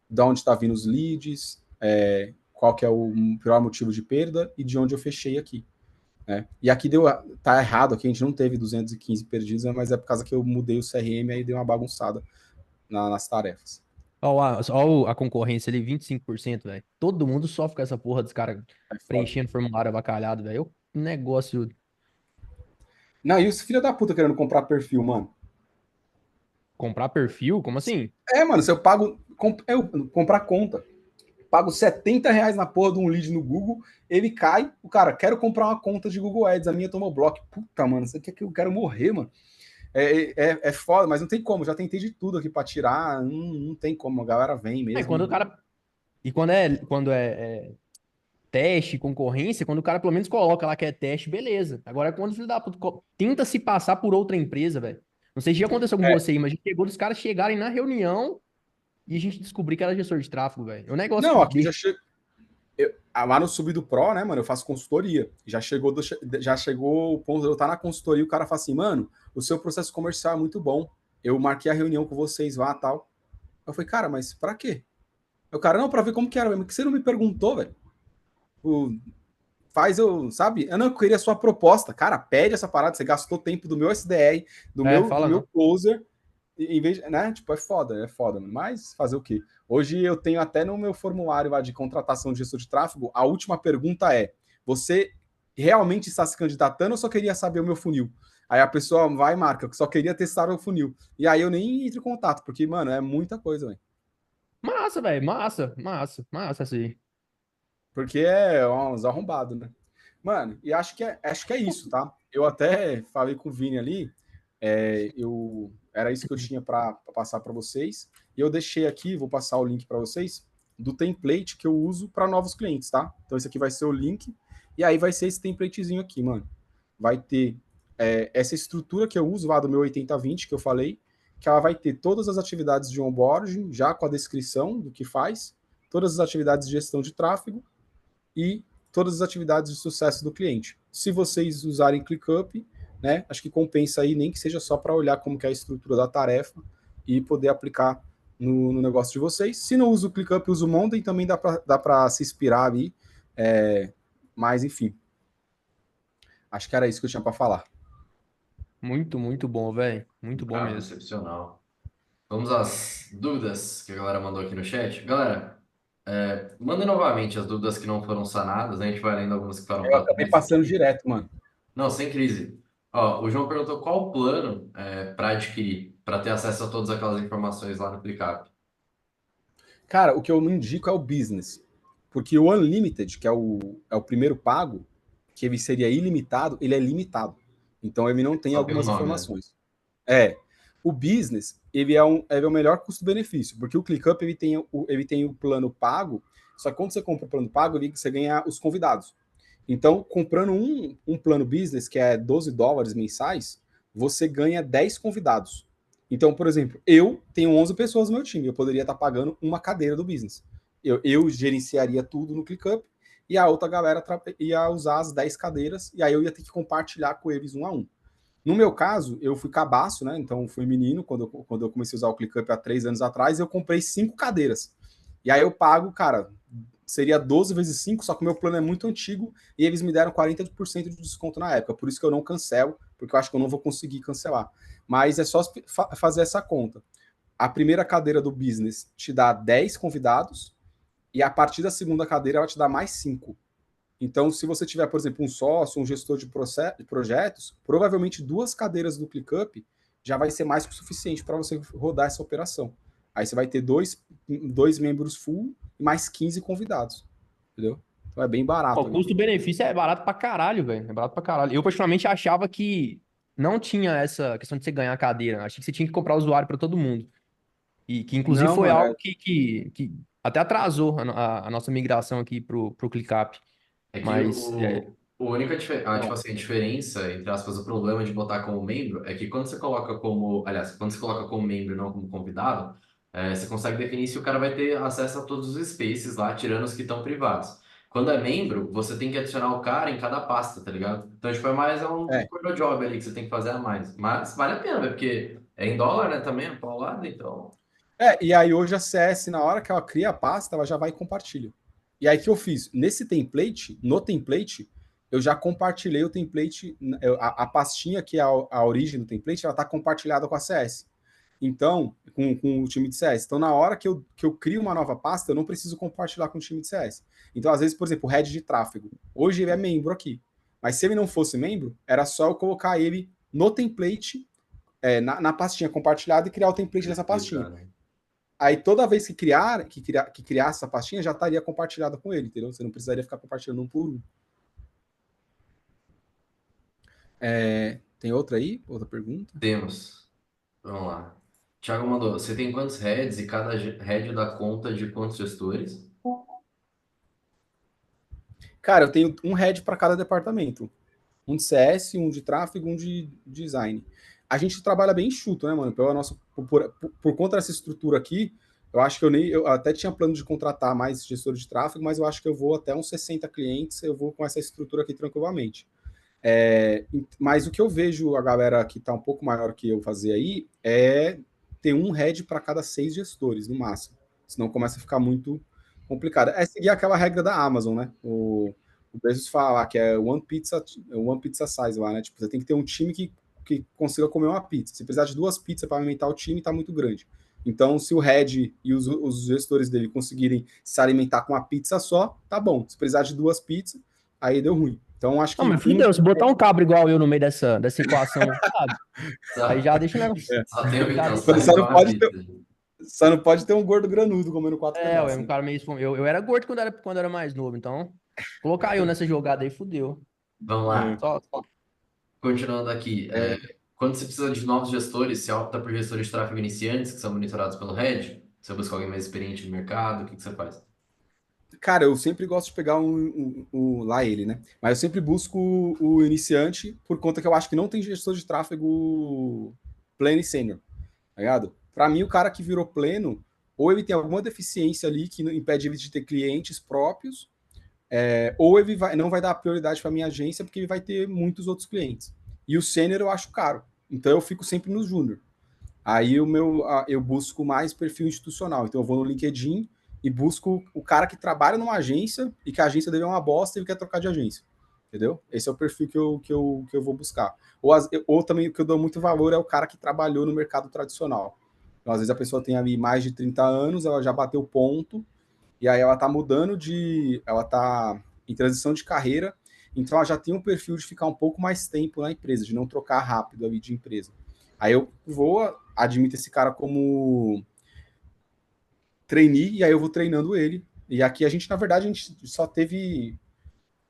de onde está vindo os leads, qual que é o pior motivo de perda e de onde eu fechei aqui. Né? E aqui tá errado, aqui a gente não teve 215 perdidos, mas é por causa que eu mudei o CRM e deu uma bagunçada nas tarefas. Olha a concorrência ali, 25%, velho. Todo mundo sofre com essa porra dos caras É foda. preenchendo formulário avacalhado, velho. O negócio. Não, e os filhos da puta querendo comprar perfil, mano? Comprar perfil? Como assim? Mano, se eu comprar conta, pago R$ 70 na porra de um lead no Google, ele cai, o cara, quero comprar uma conta de Google Ads, a minha tomou bloco. Puta, mano, isso aqui é que eu quero morrer, mano. É foda, mas não tem como, já tentei de tudo aqui pra tirar, não tem como, a galera vem É, mesmo. quando o cara. E quando é teste, concorrência, quando o cara pelo menos coloca lá que é teste, beleza. Agora, quando o filho da puta tenta se passar por outra empresa, velho. Não sei se já aconteceu com É, você aí, mas já chegou dos caras chegarem na reunião e a gente descobrir que era gestor de tráfego, velho. É um negócio que não, aqui deixa. lá no Sub do Pro, né, mano, eu faço consultoria. Já chegou o ponto de eu estar na consultoria e o cara fala assim, mano, o seu processo comercial é muito bom. Eu marquei a reunião com vocês lá e tal. Eu falei, cara, mas pra quê? O cara, não, pra ver como que era, mas que você não me perguntou, velho? Sabe? Eu não queria a sua proposta. Cara, pede essa parada, você gastou tempo do meu SDR, do meu, do Fala meu não. closer, em vez, né? Tipo, é foda, mano. Mas fazer o quê? Hoje eu tenho até no meu formulário lá de contratação de gestor de tráfego, a última pergunta é: você realmente está se candidatando ou só queria saber o meu funil? Aí a pessoa vai e marca, só queria testar o funil. E aí eu nem entro em contato, porque, mano, é muita coisa, velho. Massa, velho. Massa, assim. Porque é uns arrombados, né? Mano, e acho que é isso, tá? Eu até falei com o Vini ali, era isso que eu tinha para passar para vocês. E eu deixei aqui, vou passar o link para vocês, do template que eu uso para novos clientes, tá? Então esse aqui vai ser o link, e aí vai ser esse templatezinho aqui, mano. Vai ter essa estrutura que eu uso lá do meu 80/20 que eu falei, que ela vai ter todas as atividades de onboarding, já com a descrição do que faz, todas as atividades de gestão de tráfego, e todas as atividades de sucesso do cliente. Se vocês usarem ClickUp, né, acho que compensa aí, nem que seja só para olhar como que é a estrutura da tarefa e poder aplicar no negócio de vocês. Se não usa o ClickUp, usa o Monday, também dá para se inspirar ali. Mas, enfim. Acho que era isso que eu tinha para falar. Muito, muito bom, velho. Muito bom Bravo, mesmo. excepcional. Vamos às dúvidas que a galera mandou aqui no chat. Galera, mandem novamente as dúvidas que não foram sanadas, né? A gente vai lendo algumas que foram Eu para acabei trás passando aqui. direto, mano. Não, sem crise. Ó, o João perguntou qual o plano para adquirir, para ter acesso a todas aquelas informações lá no ClickUp. Cara, o que eu não indico é o business. Porque o Unlimited, que é o primeiro pago, que ele seria ilimitado, ele é limitado. Então ele não tem Só tem o algumas nome, né? informações. O business, ele é o melhor custo-benefício, porque o ClickUp ele tem o plano pago, só que quando você compra o plano pago, você ganha os convidados. Então, comprando um plano business, que é $12 mensais, você ganha 10 convidados. Então, por exemplo, eu tenho 11 pessoas no meu time, eu poderia estar pagando uma cadeira do business. Eu gerenciaria tudo no ClickUp e a outra galera ia usar as 10 cadeiras e aí eu ia ter que compartilhar com eles um a um. No meu caso, eu fui cabaço, né? Então, fui menino quando eu comecei a usar o ClickUp há 3 anos atrás, eu comprei 5 cadeiras. E aí eu pago, cara, seria 12 vezes 5, só que o meu plano é muito antigo e eles me deram 40% de desconto na época. Por isso que eu não cancelo, porque eu acho que eu não vou conseguir cancelar. Mas é só fazer essa conta. A primeira cadeira do business te dá 10 convidados e a partir da segunda cadeira ela te dá mais 5. Então, se você tiver, por exemplo, um sócio, um gestor de projetos, provavelmente 2 cadeiras do ClickUp já vai ser mais que o suficiente para você rodar essa operação. Aí você vai ter dois membros full e mais 15 convidados. Entendeu? Então é bem Ó, barato o ali. custo-benefício é barato pra caralho, velho. É barato pra caralho. Eu, particularmente, achava que não tinha essa questão de você ganhar a cadeira. Achei que você tinha que comprar usuário pra todo mundo. E que, inclusive, Não, foi mano, algo que até atrasou a nossa migração aqui pro ClickUp. É que Mas, o única tipo assim, a diferença, entre aspas, o problema de botar como membro é que quando você coloca como, aliás, quando você coloca como membro e não como convidado, você consegue definir se o cara vai ter acesso a todos os spaces lá, tirando os que estão privados. Quando é membro, você tem que adicionar o cara em cada pasta, tá ligado? Então, tipo, é um é. corpo job ali que você tem que fazer a mais. Mas vale a pena, velho, porque é em dólar, né, também, é paulada, então... E aí hoje a CS, na hora que ela cria a pasta, ela já vai e compartilha. E aí o que eu fiz? Nesse template, no template, eu já compartilhei o template, a pastinha que é a origem do template, ela está compartilhada com a CS. Então, com o time de CS. Então, na hora que eu crio uma nova pasta, eu não preciso compartilhar com o time de CS. Então, às vezes, por exemplo, o head de tráfego. Hoje ele é membro aqui. Mas se ele não fosse membro, era só eu colocar ele no template, na pastinha compartilhada e criar o template dessa pastinha. Aí toda vez que criasse essa pastinha, já estaria compartilhada com ele, entendeu? Você não precisaria ficar compartilhando um por um. Tem outra aí? Outra pergunta? Temos. Vamos lá. Thiago mandou, você tem quantos heads e cada head dá conta de quantos gestores? Cara, eu tenho um head para cada departamento. Um de CS, um de tráfego, um de design. A gente trabalha bem enxuto, né, mano? Por conta dessa estrutura aqui, eu acho que eu até tinha plano de contratar mais gestores de tráfego, mas eu acho que eu vou até uns 60 clientes, eu vou com essa estrutura aqui tranquilamente. Mas o que eu vejo a galera que está um pouco maior que eu fazer aí é ter um head para cada 6 gestores, no máximo. Senão começa a ficar muito complicado. É seguir aquela regra da Amazon, né? O Bezos fala que é one pizza size lá, né? Tipo, você tem que ter um time que consiga comer uma pizza. Se precisar de 2 pizzas para alimentar o time, tá muito grande. Então, se o head e os gestores dele conseguirem se alimentar com uma pizza só, tá bom. Se precisar de 2 pizzas, aí deu ruim. Então, acho não, que mas fudeu, se botar um cabra igual eu no meio dessa equação, sabe? Aí Só, já deixa o negócio. só tem o Já Vitão, deixa o só só tem negócio. não uma pode ter, pizza. só não pode ter um gordo granudo comendo 4 pedaços, Um né? cara meio. Eu era gordo quando era mais novo, então. Colocar eu nessa jogada aí, fudeu. Vamos É, lá. Continuando aqui. Quando você precisa de novos gestores, você opta por gestores de tráfego iniciantes, que são monitorados pelo head? Você busca alguém mais experiente no mercado? O que você faz? Cara, eu sempre gosto de pegar lá ele, né? Mas eu sempre busco o iniciante por conta que eu acho que não tem gestor de tráfego pleno e sênior, tá ligado? Pra mim, o cara que virou pleno, ou ele tem alguma deficiência ali que impede ele de ter clientes próprios, ou ele não vai dar prioridade para minha agência porque ele vai ter muitos outros clientes. E o sênior eu acho caro. Então eu fico sempre no júnior. Aí eu busco mais perfil institucional. Então eu vou no LinkedIn e busco o cara que trabalha numa agência e que a agência dele é uma bosta e ele quer trocar de agência. Entendeu? Esse é o perfil que eu vou buscar. Ou também o que eu dou muito valor é o cara que trabalhou no mercado tradicional. Então, às vezes a pessoa tem ali mais de 30 anos, ela já bateu ponto, e aí ela tá mudando de. Ela tá em transição de carreira, então ela já tem um perfil de ficar um pouco mais tempo na empresa, de não trocar rápido ali de empresa. Aí eu vou, admito esse cara como trainee, e aí eu vou treinando ele. E aqui a gente, na verdade, a gente só teve.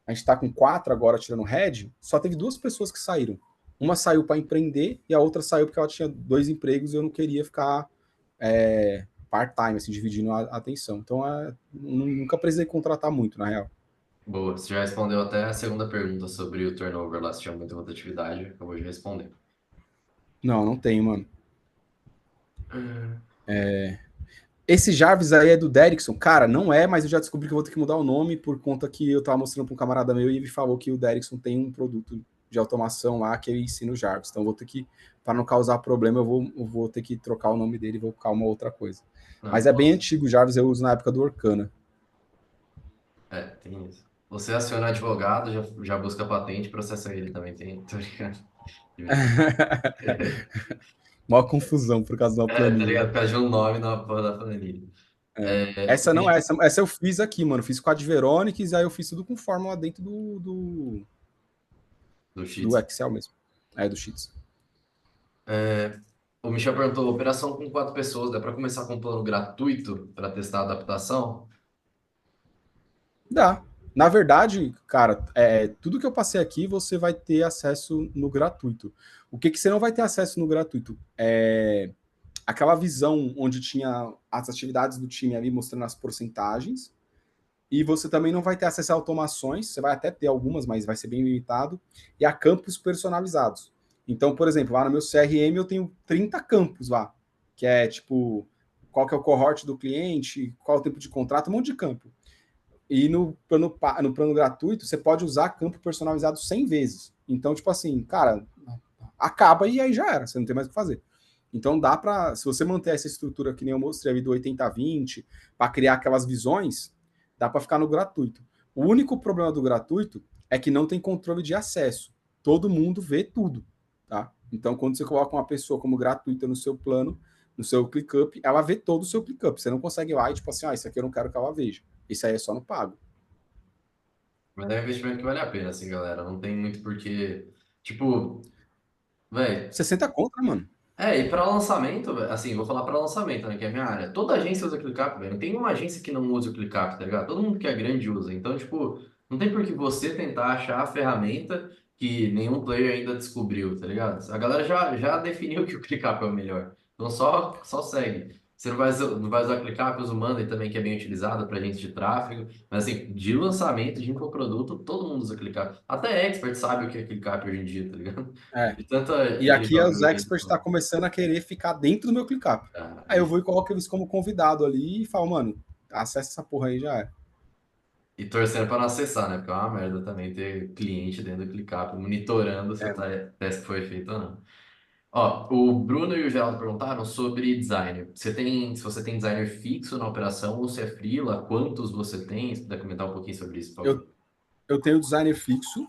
A gente tá com 4 agora tirando head, só teve 2 pessoas que saíram. Uma saiu para empreender e a outra saiu porque ela tinha 2 empregos e eu não queria ficar part-time, assim, dividindo a atenção. Então, nunca precisei contratar muito, na real. Boa, você já respondeu até a segunda pergunta sobre o turnover lá, se tinha muita rotatividade, acabou de responder. Não, não tenho, mano. Hum. Esse Jarvis aí é do Derrickson? Cara, não é, mas eu já descobri que eu vou ter que mudar o nome por conta que eu tava mostrando para um camarada meu e ele falou que o Derrickson tem um produto de automação lá que ele ensina o Jarvis. Então eu vou ter que, para não causar problema, eu vou ter que trocar o nome dele e vou colocar uma outra coisa. Não, Mas é bem posso. antigo o Jarvis, eu uso na época do Orkana. É, tem isso. Você aciona advogado, já busca patente, processa ele também, tem, tô ligado. Maior confusão por causa de uma É, tá planilha. ligado? Por causa de um nome na porra da planilha. É, Essa não é, essa eu fiz aqui, mano. Fiz com a Adveronics, aí eu fiz tudo com fórmula dentro do do Sheets. Excel mesmo. É, do Sheets. É, o Michel perguntou, operação com 4 pessoas, dá para começar com um plano gratuito para testar a adaptação? Dá. Na verdade, cara, tudo que eu passei aqui você vai ter acesso no gratuito. O que você não vai ter acesso no gratuito? É aquela visão onde tinha as atividades do time ali mostrando as porcentagens. E você também não vai ter acesso a automações, você vai até ter algumas, mas vai ser bem limitado, e a campos personalizados. Então, por exemplo, lá no meu CRM eu tenho 30 campos lá, que é tipo, qual que é o cohort do cliente, qual é o tempo de contrato, um monte de campo. E no plano gratuito, você pode usar campo personalizado 100 vezes. Então, tipo assim, cara, acaba e aí já era, você não tem mais o que fazer. Então dá para, se você manter essa estrutura que nem eu mostrei ali do 80-20, para criar aquelas visões, dá para ficar no gratuito. O único problema do gratuito é que não tem controle de acesso. Todo mundo vê tudo, tá? Então quando você coloca uma pessoa como gratuita no seu plano, no seu ClickUp, ela vê todo o seu ClickUp. Você não consegue ir lá e tipo assim, isso aqui eu não quero que ela veja. Isso aí é só no pago. Mas é um investimento que vale a pena, assim, galera. Não tem muito porquê. Tipo, velho. 60 contra, mano. E para lançamento, véi, assim, vou falar para lançamento, né, que é a minha área. Toda agência usa ClickUp, velho. Não tem uma agência que não use o ClickUp, tá ligado? Todo mundo que é grande usa. Então, tipo, não tem por que você tentar achar a ferramenta que nenhum player ainda descobriu, tá ligado? A galera já definiu que o ClickUp é o melhor. Então, só segue. Você não vai usar ClickUp, usa o Monday também, que é bem utilizado para agentes de tráfego. Mas, assim, de lançamento de infoproduto, todo mundo usa ClickUp. Até expert sabe o que é ClickUp hoje em dia, tá ligado? É. De tanta E aqui os joga experts estão começando a querer ficar dentro do meu ClickUp. ah, Aí eu vou e coloco eles como convidado ali e falo, mano, acessa essa porra aí já é. e torcendo para não acessar, né? Porque é uma merda também ter cliente dentro do ClickUp monitorando se o teste foi feito ou não. Ó, o Bruno e o Geraldo perguntaram sobre designer. Se você tem designer fixo na operação ou se é freela, quantos você tem? Se puder comentar um pouquinho sobre isso, por favor. Eu, eu tenho designer fixo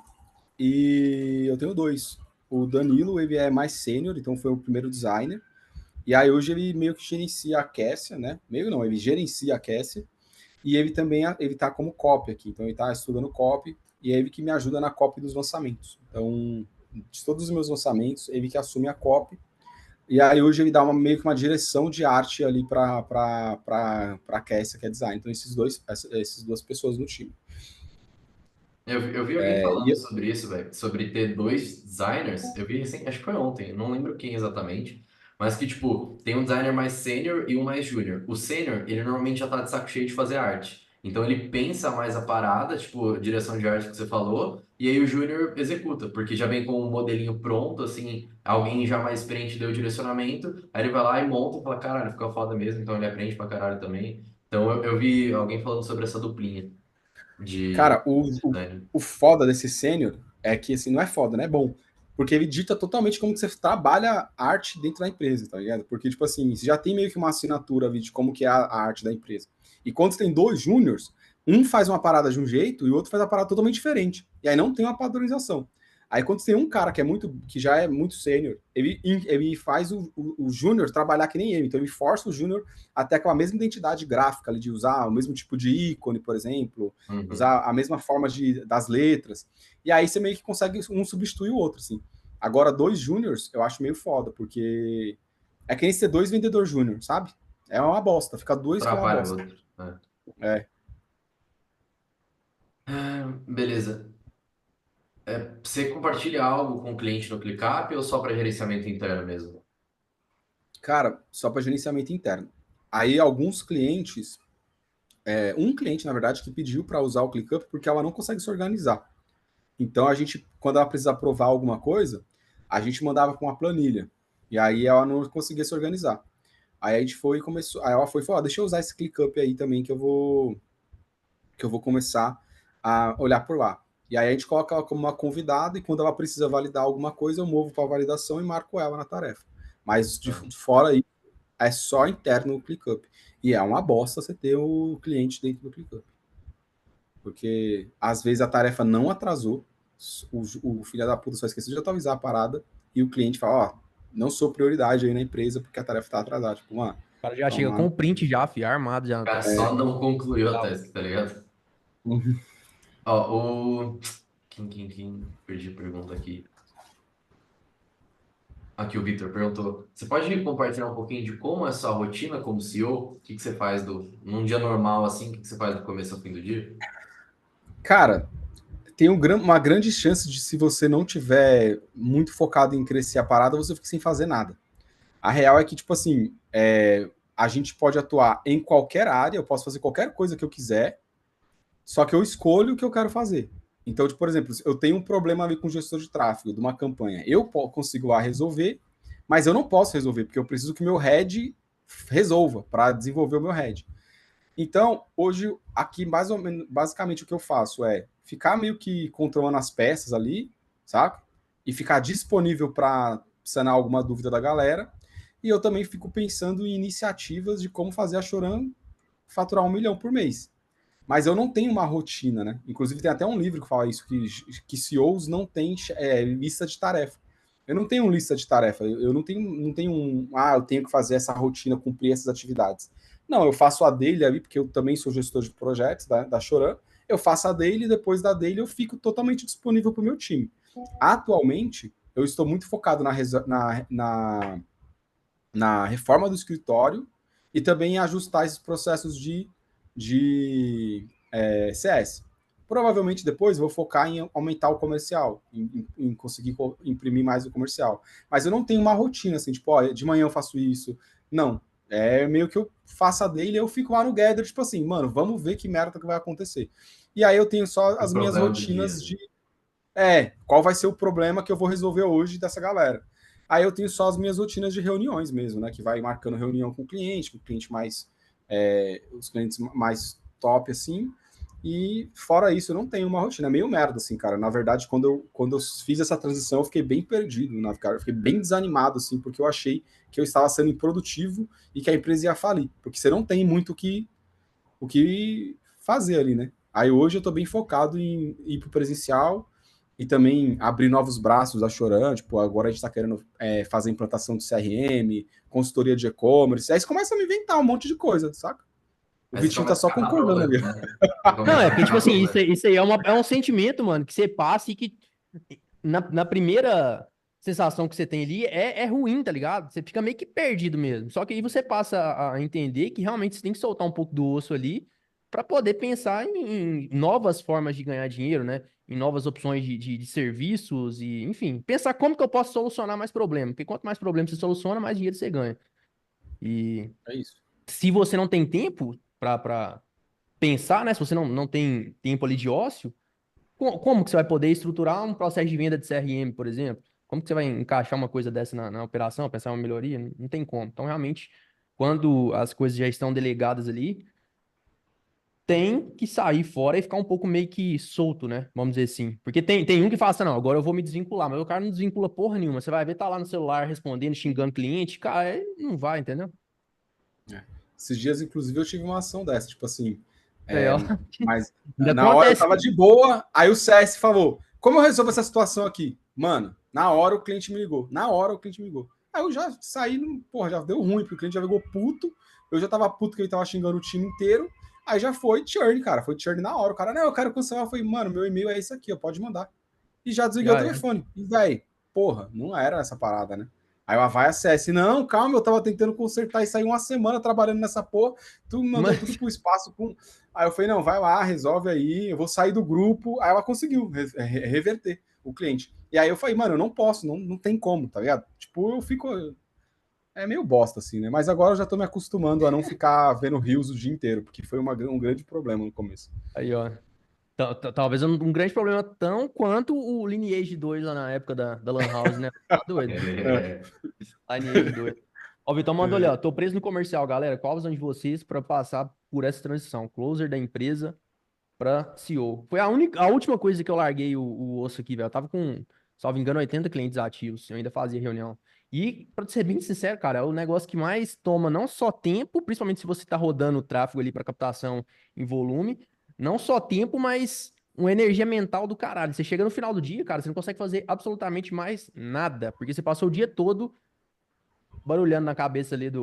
e eu tenho 2. O Danilo, ele é mais sênior, então foi o primeiro designer. E aí hoje ele meio que gerencia a Cassia, né? Meio não, ele gerencia a Cassia. E ele também ele tá como copy aqui. Então ele tá estudando copy e é ele que me ajuda na copy dos lançamentos. Então, de todos os meus lançamentos, ele que assume a copy. E aí hoje ele dá meio que uma direção de arte ali para a Cassia, que é design. Então, essas duas pessoas no time. Eu vi alguém falando E sobre isso, velho, sobre ter dois designers. Eu vi recém, acho que foi ontem, não lembro quem exatamente, mas que, tipo, tem um designer mais sênior e um mais júnior. O sênior, ele normalmente já tá de saco cheio de fazer arte. Então ele pensa mais a parada, tipo, direção de arte que você falou, e aí o júnior executa, porque já vem com um modelinho pronto, assim, alguém já mais experiente deu o direcionamento, aí ele vai lá e monta e fala, caralho, ficou foda mesmo, então ele aprende pra caralho também. Então eu vi alguém falando sobre essa duplinha de cara, o, o, design. o foda desse sênior é que, assim, não é foda, né? É bom. Porque ele dita totalmente como que você trabalha a arte dentro da empresa, tá ligado? Porque, tipo assim, você já tem meio que uma assinatura ali de como que é a arte da empresa. E quando você tem dois júniors, um faz uma parada de um jeito e o outro faz uma parada totalmente diferente. E aí não tem uma padronização. Aí quando você tem um cara que já é muito sênior, ele faz o júnior trabalhar que nem ele. Então ele força o júnior a ter aquela mesma identidade gráfica ali, de usar o mesmo tipo de ícone, por exemplo, Uhum. usar a mesma forma das letras. E aí você meio que consegue um substituir o outro, assim. Agora, dois júniors, eu acho meio foda, porque é que nem ser dois vendedor júnior, sabe? É uma bosta, fica dois que é uma Atrapalha o bosta. outro. É. É. Beleza. Você compartilha algo com o cliente no ClickUp ou só para gerenciamento interno mesmo? Cara, só para gerenciamento interno. Aí alguns clientes, um cliente, na verdade, que pediu para usar o ClickUp porque ela não consegue se organizar. Então a gente, quando ela precisa aprovar alguma coisa, a gente mandava com uma planilha. E aí ela não conseguia se organizar. Aí a gente foi e começou. Aí ela foi e falou: deixa eu usar esse ClickUp aí também que eu vou começar a olhar por lá. E aí a gente coloca ela como uma convidada e quando ela precisa validar alguma coisa, eu movo para validação e marco ela na tarefa. Mas de Ah, fora aí, é só interno o ClickUp. E é uma bosta você ter o cliente dentro do ClickUp. Porque às vezes a tarefa não atrasou, o filho da puta só esqueceu de atualizar a parada e o cliente fala, ó, não sou prioridade aí na empresa porque a tarefa está atrasada. Tipo, mano, O cara já chega com toma. o print já, fi, armado já o na cara tela. só não concluiu a Tá, task, tá ligado? Ó, o. Quem? Perdi a pergunta aqui. Aqui o Victor perguntou: você pode compartilhar um pouquinho de como é a sua rotina como CEO? O que que você faz num dia normal assim? O que que você faz do começo ao fim do dia? Cara, tem uma grande chance de, se você não tiver muito focado em crescer a parada, você fica sem fazer nada. A real é que, tipo assim, a gente pode atuar em qualquer área, eu posso fazer qualquer coisa que eu quiser, só que eu escolho o que eu quero fazer. Então, tipo, por exemplo, eu tenho um problema ali com o gestor de tráfego de uma campanha. Eu consigo lá resolver, mas eu não posso resolver, porque eu preciso que o meu head resolva para desenvolver o meu head. Então, hoje, aqui, mais ou menos, basicamente, o que eu faço é ficar meio que controlando as peças ali, saca? E ficar disponível para sanar alguma dúvida da galera. E eu também fico pensando em iniciativas de como fazer a Choran faturar 1 milhão por mês. Mas eu não tenho uma rotina, né? Inclusive, tem até um livro que fala isso, que CEOs não têm lista de tarefa. Eu não tenho lista de tarefa, eu não tenho eu tenho que fazer essa rotina, cumprir essas atividades. Não, eu faço a daily ali, porque eu também sou gestor de projetos da Choran, eu faço a daily e depois da daily eu fico totalmente disponível para o meu time. Atualmente, eu estou muito focado na reforma do escritório e também em ajustar esses processos de CS. Provavelmente depois eu vou focar em aumentar o comercial, em conseguir imprimir mais o comercial. Mas eu não tenho uma rotina assim, tipo, ó, de manhã eu faço isso. Não. É meio que eu faço a dele e eu fico lá no gather, tipo assim, mano, vamos ver que merda que vai acontecer. E aí eu tenho só O as minhas problema do dia, rotinas né? qual vai ser o problema que eu vou resolver hoje dessa galera. Aí eu tenho só as minhas rotinas de reuniões mesmo, né? Que vai marcando reunião com o cliente mais. Os clientes mais top, assim. E fora isso, eu não tenho uma rotina. É meio merda, assim, cara. Na verdade, quando eu fiz essa transição, eu fiquei bem perdido, né, cara? Eu fiquei bem desanimado, assim, porque eu achei que eu estava sendo improdutivo e que a empresa ia falir. Porque você não tem muito o que fazer ali, né? Aí hoje eu tô bem focado em ir pro presencial e também abrir novos braços da Choran. Tipo, agora a gente tá querendo fazer implantação de CRM, consultoria de e-commerce. Aí você começa a me inventar um monte de coisa, saca? O Aí você Vitinho tá começa a só catar concordando problema, ali. né? Você Não, começa é a porque, tipo catar assim, isso, problema. isso aí é um sentimento, mano, que você passa e que na primeira sensação que você tem ali é ruim, tá ligado? Você fica meio que perdido mesmo. Só que aí você passa a entender que realmente você tem que soltar um pouco do osso ali pra poder pensar em novas formas de ganhar dinheiro, né? Em novas opções de serviços e, enfim, pensar como que eu posso solucionar mais problemas. Porque quanto mais problemas você soluciona, mais dinheiro você ganha. E É isso. se você não tem tempo pra pensar, né? Se você não tem tempo ali de ócio, como que você vai poder estruturar um processo de venda de CRM, por exemplo? Como que você vai encaixar uma coisa dessa na operação, pensar em uma melhoria? Não tem como. Então, realmente, quando as coisas já estão delegadas ali, tem que sair fora e ficar um pouco meio que solto, né? Vamos dizer assim. Porque tem um que fala assim, não, agora eu vou me desvincular, mas o cara não desvincula porra nenhuma. Você vai ver, tá lá no celular respondendo, xingando cliente, cara, aí não vai, entendeu? É. Esses dias, inclusive, eu tive uma ação dessa, tipo assim, Aí, ó. mas Ainda na hora eu acontece. tava de boa, aí o CS falou, como eu resolvo essa situação aqui? Mano, na hora o cliente me ligou, na hora o cliente me ligou. Aí eu já saí, porra, já deu ruim, porque o cliente já ligou puto, eu já tava puto que ele tava xingando o time inteiro, aí já foi churn, cara, foi churn na hora. O cara, não, eu quero cancelar, eu falei, mano, meu e-mail é esse aqui, ó, pode mandar. E já desliguei o Já é. telefone. E, velho, porra, não era essa parada, né? Aí o Avai acesse, não, calma, eu tava tentando consertar e saí uma semana trabalhando nessa porra, tu me mandou tudo Mas, pro espaço. Aí eu falei, não, vai lá, resolve aí, eu vou sair do grupo. Aí ela conseguiu reverter o cliente. E aí eu falei, mano, eu não posso, não tem como, tá ligado? Tipo, eu fico. É meio bosta, assim, né? Mas agora eu já tô me acostumando a não ficar vendo rios o dia inteiro, porque foi um grande problema no começo. aí, ó. Talvez um grande problema tão quanto o Lineage 2 lá na época da Lan House, né? Tá doido. É, Lineage 2. Ó, o Vitão mandou ali, ó. Tô preso no comercial, galera. Qual a visão de vocês para passar por essa transição? Closer da empresa para CEO. Foi a última coisa que eu larguei o osso aqui, velho. Eu tava com, salvo engano, 80 clientes ativos. Eu ainda fazia reunião. E, pra ser bem sincero, cara, é o negócio que mais toma não só tempo, principalmente se você tá rodando o tráfego ali para captação em volume, não só tempo, mas uma energia mental do caralho. Você chega no final do dia, cara, você não consegue fazer absolutamente mais nada, porque você passou o dia todo barulhando na cabeça ali de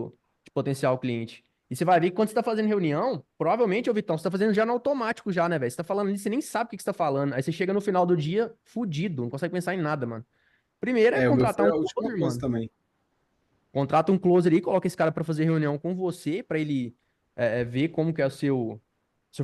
potencial cliente. E você vai ver que quando você tá fazendo reunião, provavelmente, ô Vitão, você tá fazendo já no automático já, né, velho? Você tá falando ali, você nem sabe o que que você tá falando. Aí você chega no final do dia fudido, não consegue pensar em nada, mano. Primeiro é É, o meu contratar foi um a última closer, coisa mano. também. Contrata um closer aí, coloca esse cara pra fazer reunião com você, pra ele ver como que é o seu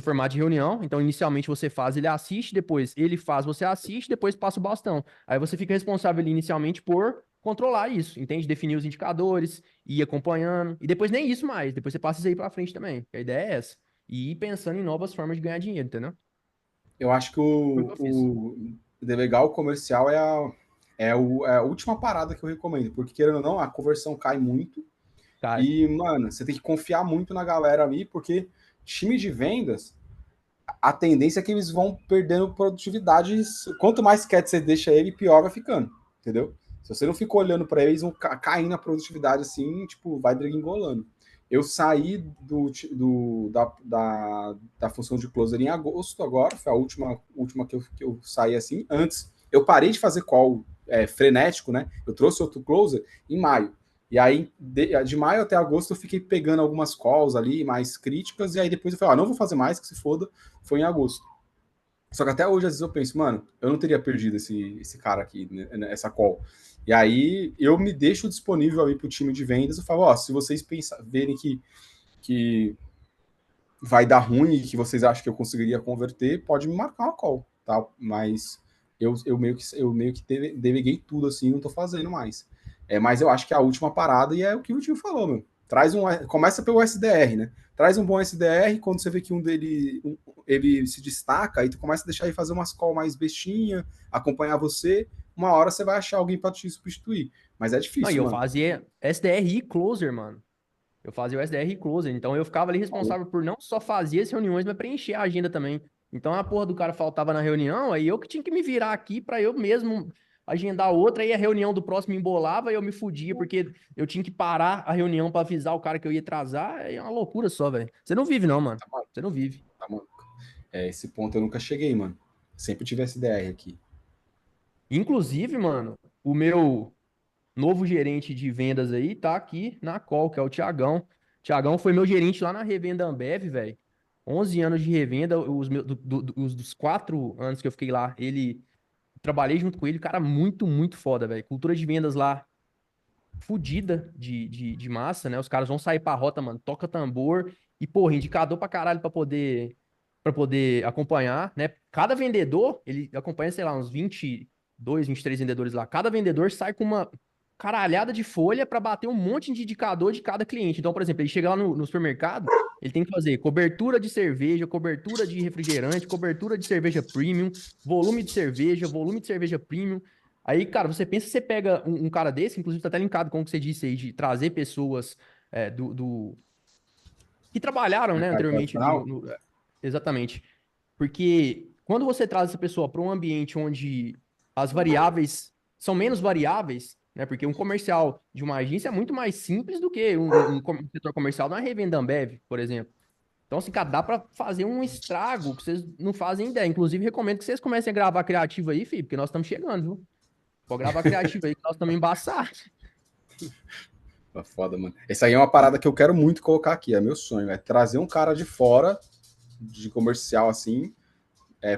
formato de reunião. Então, inicialmente você faz, ele assiste, depois ele faz, você assiste, depois passa o bastão. Aí você fica responsável ali, inicialmente por controlar isso, entende? Definir os indicadores, ir acompanhando. E depois nem isso mais, depois você passa isso aí pra frente também. A ideia é essa. E ir pensando em novas formas de ganhar dinheiro, entendeu? Eu acho que Foi o que eu fiz. o delegar o comercial é a última parada que eu recomendo, porque querendo ou não, a conversão cai muito Cara, e, mano, você tem que confiar muito na galera ali, porque time de vendas, a tendência é que eles vão perdendo produtividade. Quanto mais quieto você deixa ele, pior vai ficando, entendeu? Se você não fica olhando para eles, vão cair na produtividade assim, tipo, vai degringolando. Eu saí da função de closer em agosto agora, foi a última que eu saí assim. Antes, eu parei de fazer call frenético, né? Eu trouxe outro closer em maio. E aí, de maio até agosto, eu fiquei pegando algumas calls ali, mais críticas, e aí depois eu falei, não vou fazer mais, que se foda, foi em agosto. Só que até hoje, às vezes, eu penso, mano, eu não teria perdido esse cara aqui, né, essa call. E aí eu me deixo disponível aí pro time de vendas. Eu falo, ó, se vocês verem que vai dar ruim e que vocês acham que eu conseguiria converter, pode me marcar uma call, tá? Mas eu meio que deleguei tudo assim, não tô fazendo mais. Mas eu acho que é a última parada e é o que o tio falou, meu. Começa pelo SDR, né? Traz um bom SDR, quando você vê que ele se destaca, aí tu começa a deixar ele fazer umas call mais bestinha, acompanhar você, uma hora você vai achar alguém para te substituir. Mas é não, e difícil, eu mano. fazia SDR e closer, mano. Eu fazia o SDR e closer. Então eu ficava ali responsável por não só fazer as reuniões, mas preencher a agenda também. Então a porra do cara faltava na reunião, aí eu que tinha que me virar aqui pra eu mesmo agendar outra, aí a reunião do próximo embolava e eu me fudia, porque eu tinha que parar a reunião pra avisar o cara que eu ia atrasar. É uma loucura só, velho. Você não vive, não, mano. Você não vive. Tá, mano. Esse ponto eu nunca cheguei, mano. Sempre tive SDR aqui. Inclusive, mano, o meu novo gerente de vendas aí tá aqui na call, que é o Tiagão. Tiagão foi meu gerente lá na Revenda Ambev, velho. 11 anos de revenda, os dos 4 anos que eu fiquei lá, ele trabalhei junto com ele, cara, muito foda, velho. Cultura de vendas lá, fodida de massa, né? Os caras vão sair pra rota, mano, toca tambor e, porra, indicador pra caralho pra poder acompanhar, né? Cada vendedor, ele acompanha, sei lá, uns 22, 23 vendedores lá. Cada vendedor sai com uma caralhada de folha pra bater um monte de indicador de cada cliente. Então, por exemplo, ele chega lá no supermercado, ele tem que fazer cobertura de cerveja, cobertura de refrigerante, cobertura de cerveja premium, volume de cerveja premium. Aí, cara, você pensa, você pega um cara desse, inclusive tá até linkado com o que você disse aí, de trazer pessoas que trabalharam, né, Mercado anteriormente ali tradicional? Exatamente. Porque quando você traz essa pessoa para um ambiente onde as variáveis são menos variáveis, né? Porque um comercial de uma agência é muito mais simples do que um setor comercial de uma revenda Ambev, por exemplo. Então, assim, cara, dá pra fazer um estrago que vocês não fazem ideia. Inclusive, recomendo que vocês comecem a gravar criativo aí, filho, porque nós estamos chegando, viu? Pode gravar criativo aí, que nós estamos embaçados. Tá foda, mano. Essa aí é uma parada que eu quero muito colocar aqui, é meu sonho, é trazer um cara de fora, de comercial, assim,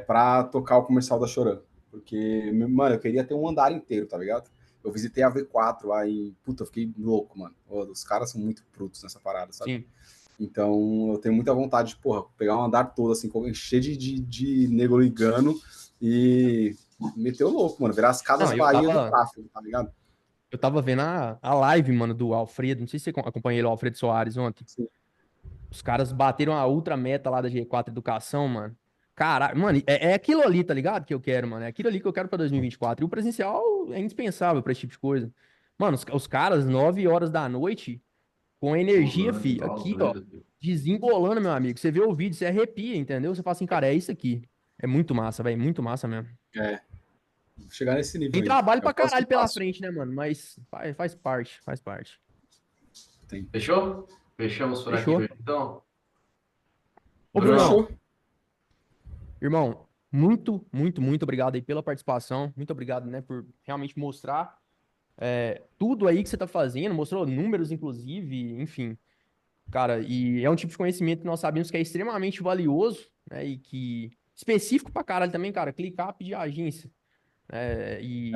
pra tocar o comercial da Choran. Porque, mano, eu queria ter um andar inteiro, tá ligado? Eu visitei a V4 lá e, puta, eu fiquei louco, mano. Os caras são muito brutos nessa parada, sabe? Sim. Então, eu tenho muita vontade de, porra, pegar um andar todo, assim, encher de nego ligando e meter o louco, mano. Virar as Casas Não, Bahia do tráfego, tá ligado? eu tava vendo a live, mano, do Alfredo. Não sei se você acompanhou ele, o Alfredo Soares, ontem. Sim. Os caras bateram a ultra meta lá da G4 Educação, mano. Caralho, mano, é aquilo ali, tá ligado? Que eu quero, mano. É aquilo ali que eu quero pra 2024. E o presencial é indispensável pra esse tipo de coisa. Mano, os caras, 9 horas da noite, com energia, Pulando fi, igual aqui, ó, doido, filho. desembolando, meu amigo. Você vê o vídeo, você arrepia, entendeu? Você fala assim, cara, é isso aqui. É muito massa, velho, muito massa mesmo. É, vou chegar nesse nível Tem aí. trabalho É o pra próximo caralho pela passo. frente, né, mano? Mas faz parte, faz parte. Tem. Fechou? Fechamos por aqui Fechou. hoje, então. Ô, Então, Brunão, fechou. irmão, muito, muito, muito obrigado aí pela participação. Muito obrigado, né, por realmente mostrar tudo aí que você tá fazendo. Mostrou números, inclusive, enfim. Cara, e é um tipo de conhecimento que nós sabemos que é extremamente valioso, né, e que específico pra caralho também, cara, ClickUp de agência. E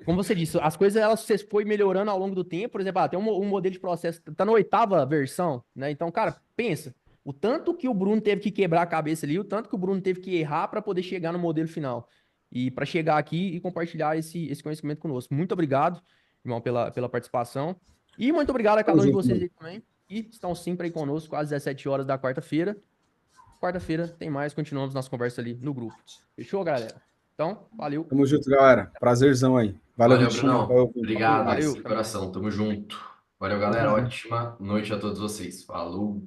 como você disse, as coisas elas você foi melhorando ao longo do tempo. Por exemplo, tem um modelo de processo, tá na 8ª versão, né? Então, cara, pensa, o tanto que o Bruno teve que quebrar a cabeça ali, o tanto que o Bruno teve que errar para poder chegar no modelo final. E para chegar aqui e compartilhar esse conhecimento conosco. Muito obrigado, irmão, pela participação. E muito obrigado a Tamo cada um de junto, vocês mano. aí também, que estão sempre aí conosco, às 17 horas da quarta-feira. Quarta-feira tem mais, continuamos nossa conversa ali no grupo. Fechou, galera? Então, valeu. Tamo junto, galera. Prazerzão aí. Valeu, Valeu, Vitinho. Brunão. Valeu, Vini. Até Obrigado mais. de Valeu. coração. Tamo junto. Valeu, galera. Ótima noite a todos vocês. Falou.